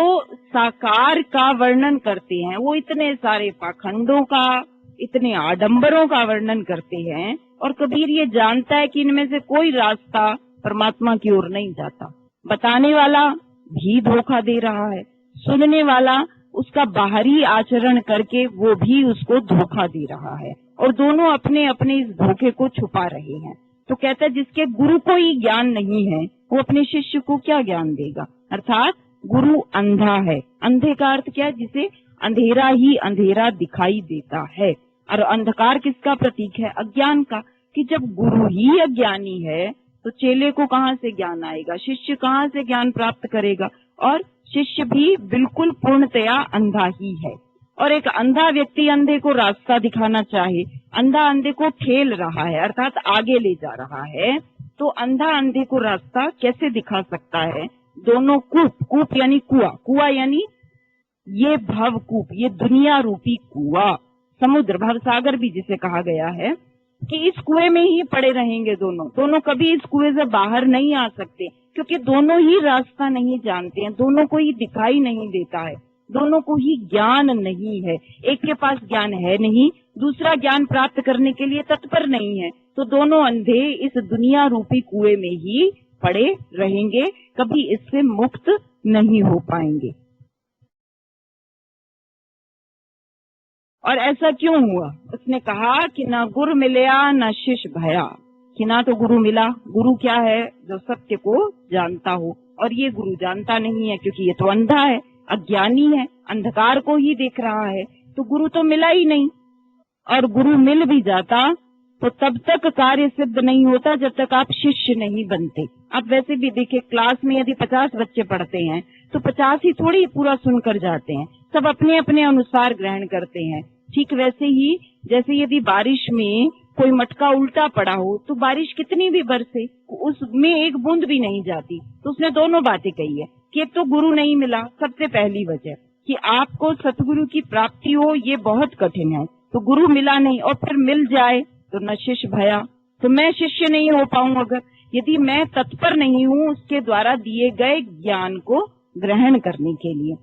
साकार का वर्णन करते हैं वो इतने सारे पाखंडों का, इतने आडंबरों का वर्णन करते हैं, और कबीर ये जानता है कि इनमें से कोई रास्ता परमात्मा की ओर नहीं जाता। बताने वाला भी धोखा दे रहा है, सुनने वाला उसका बाहरी आचरण करके वो भी उसको धोखा दे रहा है, और दोनों अपने अपने इस धोखे को छुपा रहे हैं। तो कहता है जिसके गुरु को ही ज्ञान नहीं है वो अपने शिष्य को क्या ज्ञान देगा। अर्थात गुरु अंधा है। अंधे का अर्थ क्या है? जिसे अंधेरा ही अंधेरा दिखाई देता है। और अंधकार किसका प्रतीक है? अज्ञान का। कि जब गुरु ही अज्ञानी है तो चेले को कहाँ से ज्ञान आएगा, शिष्य कहाँ से ज्ञान प्राप्त करेगा। और शिष्य भी बिल्कुल पूर्णतया अंधा ही है। और एक अंधा व्यक्ति अंधे को रास्ता दिखाना चाहे, अंधा अंधे को ठेल रहा है अर्थात आगे ले जा रहा है, तो अंधा अंधे को रास्ता कैसे दिखा सकता है? दोनों कूप, कूप यानी कुआ, कुआ यानी ये भवकूप, ये दुनिया रूपी कुआ, समुद्र, भवसागर भी जिसे कहा गया है, कि इस कुएं में ही पड़े रहेंगे दोनों कभी इस कुएं से बाहर नहीं आ सकते, क्योंकि दोनों ही रास्ता नहीं जानते हैं, दोनों को ही दिखाई नहीं देता है, दोनों को ही ज्ञान नहीं है। एक के पास ज्ञान है नहीं, दूसरा ज्ञान प्राप्त करने के लिए तत्पर नहीं है, तो दोनों अंधे इस दुनिया रूपी कुएं में ही पड़े रहेंगे, कभी इससे मुक्त नहीं हो पाएंगे। और ऐसा क्यों हुआ? उसने कहा कि ना गुरु मिलया ना शिष्य भया, कि ना तो गुरु मिला। गुरु क्या है? जो सत्य को जानता हो, और ये गुरु जानता नहीं है क्योंकि ये तो अंधा है, अज्ञानी है, अंधकार को ही देख रहा है, तो गुरु तो मिला ही नहीं। और गुरु मिल भी जाता तो तब तक कार्य सिद्ध नहीं होता जब तक आप शिष्य नहीं बनते। आप वैसे भी देखिए, क्लास में यदि 50 बच्चे पढ़ते हैं तो 50 ही थोड़ी पूरा सुनकर जाते हैं, सब अपने अपने अनुसार ग्रहण करते हैं। ठीक वैसे ही जैसे यदि बारिश में कोई मटका उल्टा पड़ा हो तो बारिश कितनी भी बरसे उसमें एक बूंद भी नहीं जाती। तो उसने दोनों बातें कही है कि एक तो गुरु नहीं मिला, सबसे पहली वजह कि आपको सतगुरु की प्राप्ति हो ये बहुत कठिन है, तो गुरु मिला नहीं। और फिर मिल जाए तो न शिष्य भया, तो मैं शिष्य नहीं हो पाऊं अगर, यदि मैं तत्पर नहीं हूं उसके द्वारा दिए गए ज्ञान को ग्रहण करने के लिए।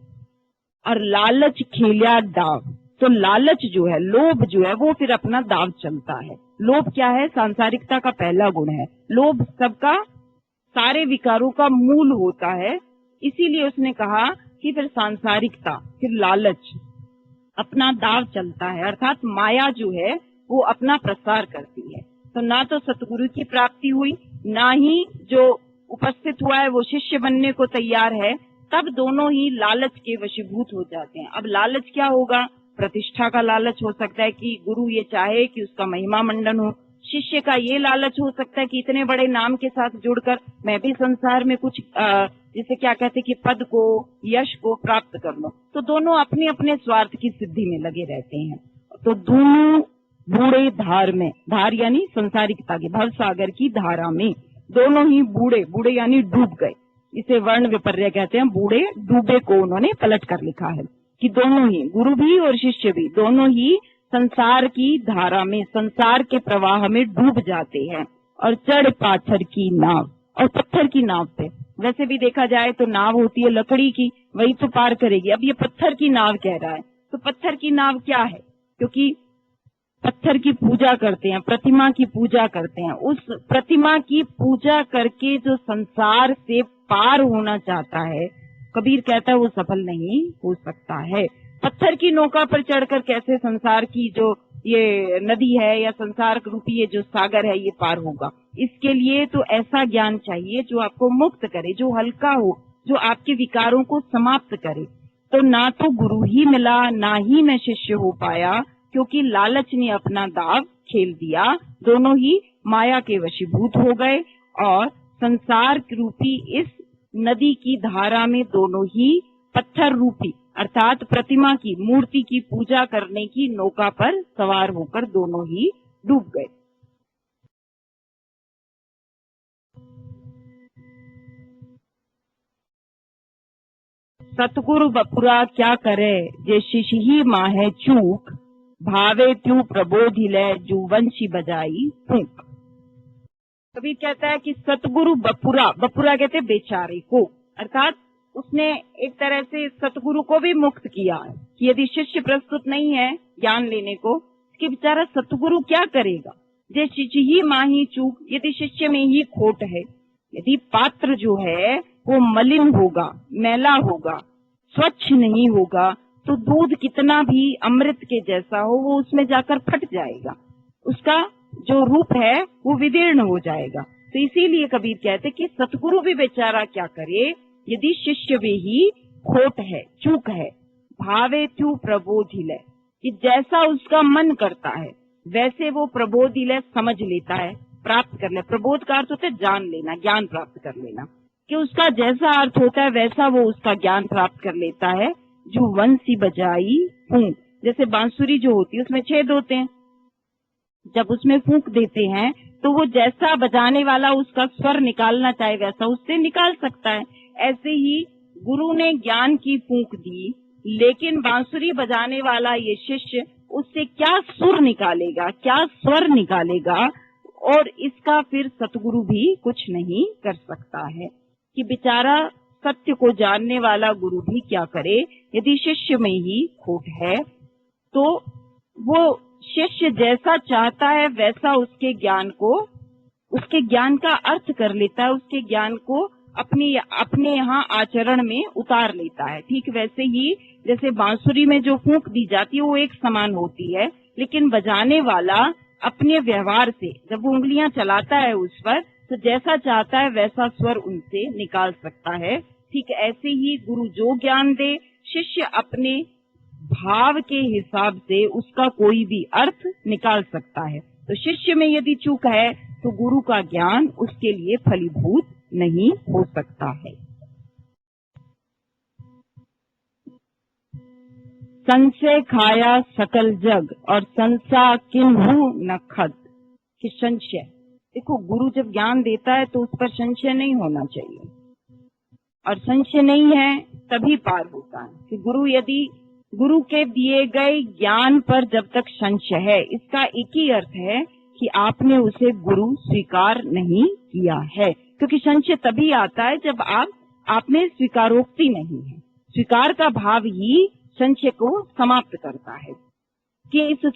और लालच खेलिया दाव, तो लालच जो है, लोभ जो है, वो फिर अपना दाव चलता है। लोभ क्या है? सांसारिकता का पहला गुण है। लोभ सबका, सारे विकारों का मूल होता है। इसीलिए उसने कहा कि फिर सांसारिकता, फिर लालच, अपना दाव चलता है, अर्थात माया जो है वो अपना प्रसार करती है। तो ना तो सतगुरु की प्राप्ति हुई, ना ही जो उपस्थित हुआ है वो शिष्य बनने को तैयार है, तब दोनों ही लालच के वशीभूत हो जाते हैं। अब लालच क्या होगा? प्रतिष्ठा का लालच हो सकता है कि गुरु ये चाहे कि उसका महिमा मंडन हो। शिष्य का ये लालच हो सकता है कि इतने बड़े नाम के साथ जुड़कर मैं भी संसार में कुछ जिसे क्या कहते कि पद को, यश को प्राप्त कर लो। तो दोनों अपने अपने स्वार्थ की सिद्धि में लगे रहते हैं। तो दोनों बूढ़े धार में, धार यानी संसारिकता के भव सागर की धारा में दोनों ही बूढ़े, बूढ़े यानी डूब गए। इसे वर्ण विपर्य कहते हैं। बूढ़े डूबे को उन्होंने पलट कर लिखा है कि दोनों ही, गुरु भी और शिष्य भी, दोनों ही संसार की धारा में, संसार के प्रवाह में डूब जाते हैं। और चढ़ पाथर की नाव, और पत्थर की नाव पे, वैसे भी देखा जाए तो नाव होती है लकड़ी की, वही तो पार करेगी। अब ये पत्थर की नाव कह रहा है, तो पत्थर की नाव क्या है? क्योंकि पत्थर की पूजा करते हैं, प्रतिमा की पूजा करते हैं, उस प्रतिमा की पूजा करके जो संसार से पार होना चाहता है, कबीर कहता है वो सफल नहीं हो सकता है। पत्थर की नौका पर चढ़कर कैसे संसार की जो ये नदी है या संसार रूपी ये जो सागर है ये पार होगा? इसके लिए तो ऐसा ज्ञान चाहिए जो आपको मुक्त करे, जो हल्का हो, जो आपके विकारों को समाप्त करे। तो ना तो गुरु ही मिला, ना ही मैं शिष्य हो पाया, क्योंकि लालच ने अपना दाव खेल दिया। दोनों ही माया के वशीभूत हो गए और संसार रूपी इस नदी की धारा में दोनों ही पत्थर रूपी अर्थात प्रतिमा की, मूर्ति की पूजा करने की नौका पर सवार होकर दोनों ही डूब गए। सतगुरु बपुरा क्या करे, जे शिष्य ही माहे चूक, भावे त्यू प्रबोधिले जू वंशी बजाई फूंक। कबीर कहता है कि सतगुरु बपुरा, बपुरा कहते बेचारे को, अर्थात उसने एक तरह से सतगुरु को भी मुक्त किया है कि यदि शिष्य प्रस्तुत नहीं है ज्ञान लेने को, कि बेचारा सतगुरु क्या करेगा। जे शिष्य ही माही चूक, यदि शिष्य में ही खोट है, यदि पात्र जो है वो मलिन होगा, मैला होगा, स्वच्छ नहीं होगा, तो दूध कितना भी अमृत के जैसा हो वो उसमें जाकर फट जाएगा, उसका जो रूप है वो विदीर्ण हो जाएगा। तो इसीलिए कबीर कहते कि सतगुरु भी बेचारा क्या करे यदि शिष्य में ही खोट है, चूक है। भावे त्यू प्रबोधिले, कि जैसा उसका मन करता है वैसे वो प्रबोधिले समझ लेता है, प्राप्त कर ले। प्रबोध का अर्थ होता है जान लेना, ज्ञान प्राप्त कर लेना, कि उसका जैसा अर्थ होता है वैसा वो उसका ज्ञान प्राप्त कर लेता है। जो वंशी बजाई फूंक, जैसे बांसुरी जो होती है उसमें छेद होते हैं, जब उसमें फूंक देते हैं तो वो जैसा बजाने वाला उसका स्वर निकालना चाहे वैसा उससे निकाल सकता है। ऐसे ही गुरु ने ज्ञान की फूंक दी, लेकिन बांसुरी बजाने वाला ये शिष्य उससे क्या सुर निकालेगा, क्या स्वर निकालेगा, और इसका फिर सतगुरु भी कुछ नहीं कर सकता है। कि बेचारा सत्य को जानने वाला गुरु भी क्या करे यदि शिष्य में ही खोट है, तो वो शिष्य जैसा चाहता है वैसा उसके ज्ञान को, उसके ज्ञान का अर्थ कर लेता है, उसके ज्ञान को अपने यहाँ आचरण में उतार लेता है। ठीक वैसे ही जैसे बांसुरी में जो फूंक दी जाती है वो एक समान होती है, लेकिन बजाने वाला अपने व्यवहार से जब वो उंगलियां चलाता है उस पर, तो जैसा चाहता है वैसा स्वर उनसे निकाल सकता है। ठीक ऐसे ही गुरु जो ज्ञान दे, शिष्य अपने भाव के हिसाब से उसका कोई भी अर्थ निकाल सकता है। तो शिष्य में यदि चूक है तो गुरु का ज्ञान उसके लिए फलीभूत नहीं हो सकता है। संशय खाया सकल जग और संसा किन्हु न खद। कि संशय, देखो गुरु जब ज्ञान देता है तो उस पर संशय नहीं होना चाहिए, और संशय नहीं है तभी पार होता है। कि गुरु के दिए गए ज्ञान पर जब तक संशय है, इसका एक ही अर्थ है कि आपने उसे गुरु स्वीकार नहीं किया है। क्योंकि संशय तभी आता है जब आपने स्वीकारोक्ति नहीं है। स्वीकार का भाव ही संशय को समाप्त करता है। कि इस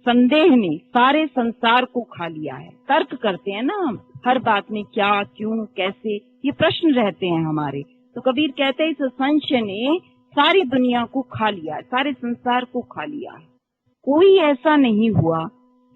संदेह ने सारे संसार को खा लिया है। तर्क करते हैं ना हम, हर बात में क्या, क्यों, कैसे, ये प्रश्न रहते हैं हमारे। तो कबीर कहते हैं इस संशय ने सारी दुनिया को खा लिया है, सारे संसार को खा लिया है। कोई ऐसा नहीं हुआ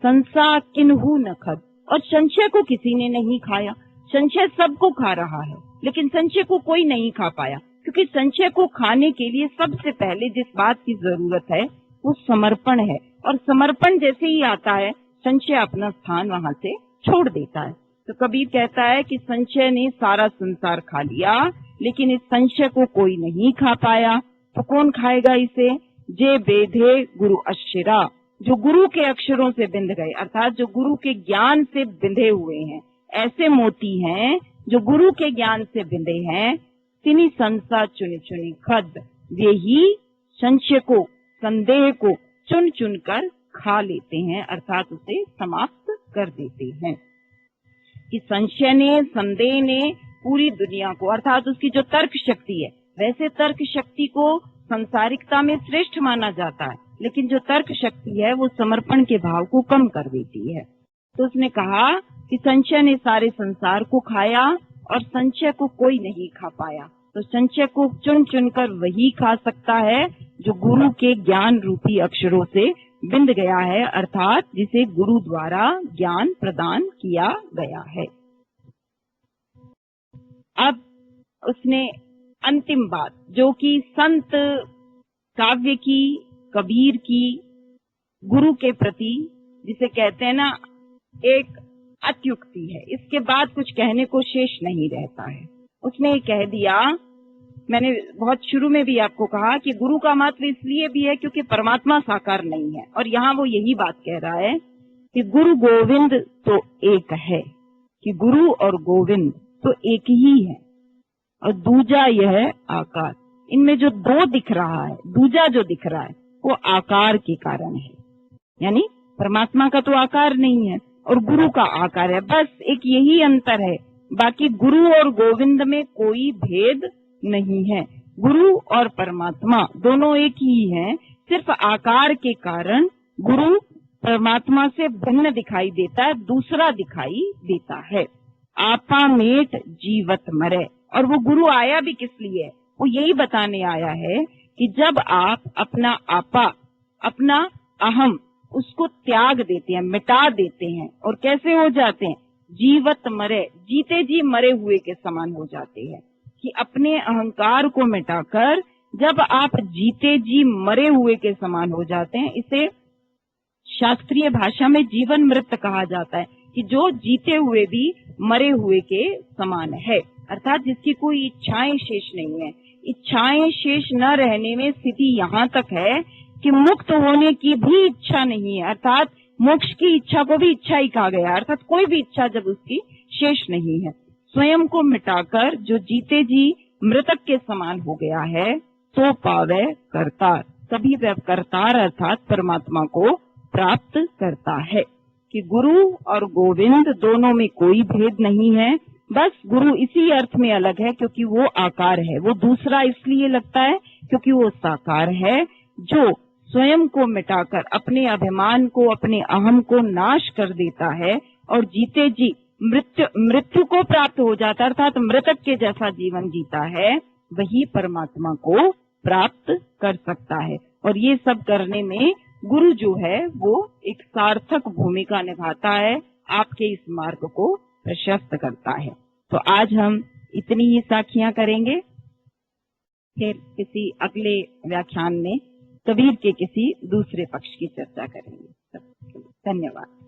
संसा किन्हु न खद। और संशय को किसी ने नहीं खाया। संशय सबको खा रहा है, लेकिन संशय को कोई नहीं खा पाया। क्योंकि संशय को खाने के लिए सबसे पहले जिस बात की जरूरत है वो समर्पण है, और समर्पण जैसे ही आता है संशय अपना स्थान वहां से छोड़ देता है। तो कबीर कहता है कि संशय ने सारा संसार खा लिया, लेकिन इस संशय को कोई नहीं खा पाया। तो कौन खाएगा इसे? जे बेधे गुरु अक्षरा, जो गुरु के अक्षरों से बिंध गए, अर्थात जो गुरु के ज्ञान से बिंधे हुए हैं। ऐसे मोती हैं जो गुरु के ज्ञान से बिंधे हैं। तिनी संसा चुनी चुनी खद, वे ही संशय को, संदेह को चुन चुन कर खा लेते हैं, अर्थात उसे समाप्त कर देते हैं। कि संशय ने, संदेह ने पूरी दुनिया को, अर्थात उसकी जो तर्क शक्ति है, वैसे तर्क शक्ति को संसारिकता में श्रेष्ठ माना जाता है, लेकिन जो तर्क शक्ति है वो समर्पण के भाव को कम कर देती है। तो उसने कहा कि संशय ने सारे संसार को खाया और संशय को कोई नहीं खा पाया। तो संशय को चुन चुनकर वही खा सकता है जो गुरु के ज्ञान रूपी अक्षरों से बिंद गया है, अर्थात जिसे गुरु द्वारा ज्ञान प्रदान किया गया है। अब उसने अंतिम बात, जो कि संत काव्य की, कबीर की, गुरु के प्रति, जिसे कहते हैं ना एक अत्युक्ति है, इसके बाद कुछ कहने को शेष नहीं रहता है। उसने कह दिया, मैंने बहुत शुरू में भी आपको कहा कि गुरु का महत्व इसलिए भी है क्योंकि परमात्मा साकार नहीं है, और यहाँ वो यही बात कह रहा है कि गुरु गोविंद तो एक है। कि गुरु और गोविंद तो एक ही है, और दूजा यह आकार। इनमें जो दो दिख रहा है, दूजा जो दिख रहा है वो आकार के कारण है। यानी परमात्मा का तो आकार नहीं है और गुरु का आकार है, बस एक यही अंतर है। बाकी गुरु और गोविंद में कोई भेद नहीं है। गुरु और परमात्मा दोनों एक ही हैं, सिर्फ आकार के कारण गुरु परमात्मा से भिन्न दिखाई देता है, दूसरा दिखाई देता है। आपा मेट जीवत मरे, और वो गुरु आया भी किस लिए? वो यही बताने आया है कि जब आप अपना आपा, अपना अहम, उसको त्याग देते हैं, मिटा देते हैं, और कैसे हो जाते हैं? जीवत मरे, जीते जी मरे हुए के समान हो जाते हैं। कि अपने अहंकार को मिटाकर जब आप जीते जी मरे हुए के समान हो जाते हैं, इसे शास्त्रीय भाषा में जीवन मृत कहा जाता है। कि जो जीते हुए भी मरे हुए के समान है, अर्थात जिसकी कोई इच्छाएं शेष नहीं है। इच्छाएं शेष न रहने में स्थिति यहाँ तक है कि मुक्त होने की भी इच्छा नहीं है, अर्थात मोक्ष की इच्छा को भी इच्छा ही कहा गया, अर्थात कोई भी इच्छा जब उसकी शेष नहीं है। स्वयं को मिटाकर जो जीते जी मृतक के समान हो गया है, तो पावे करतार, तभी वह करतार अर्थात परमात्मा को प्राप्त करता है। कि गुरु और गोविंद दोनों में कोई भेद नहीं है, बस गुरु इसी अर्थ में अलग है क्योंकि वो आकार है, वो दूसरा इसलिए लगता है क्योंकि वो साकार है, जो स्वयं को मिटाकर अपने अभिमान को, अपने अहम को नाश कर देता है और जीते जी मृत्यु मृत्यु को प्राप्त हो जाता है, अर्थात मृतक के जैसा जीवन जीता है, वही परमात्मा को प्राप्त कर सकता है। और ये सब करने में गुरु जो है वो एक सार्थक भूमिका निभाता है, आपके इस मार्ग को प्रशस्त करता है। तो आज हम इतनी ही साखियां करेंगे, फिर किसी अगले व्याख्यान में कबीर के किसी दूसरे पक्ष की चर्चा करेंगे। धन्यवाद।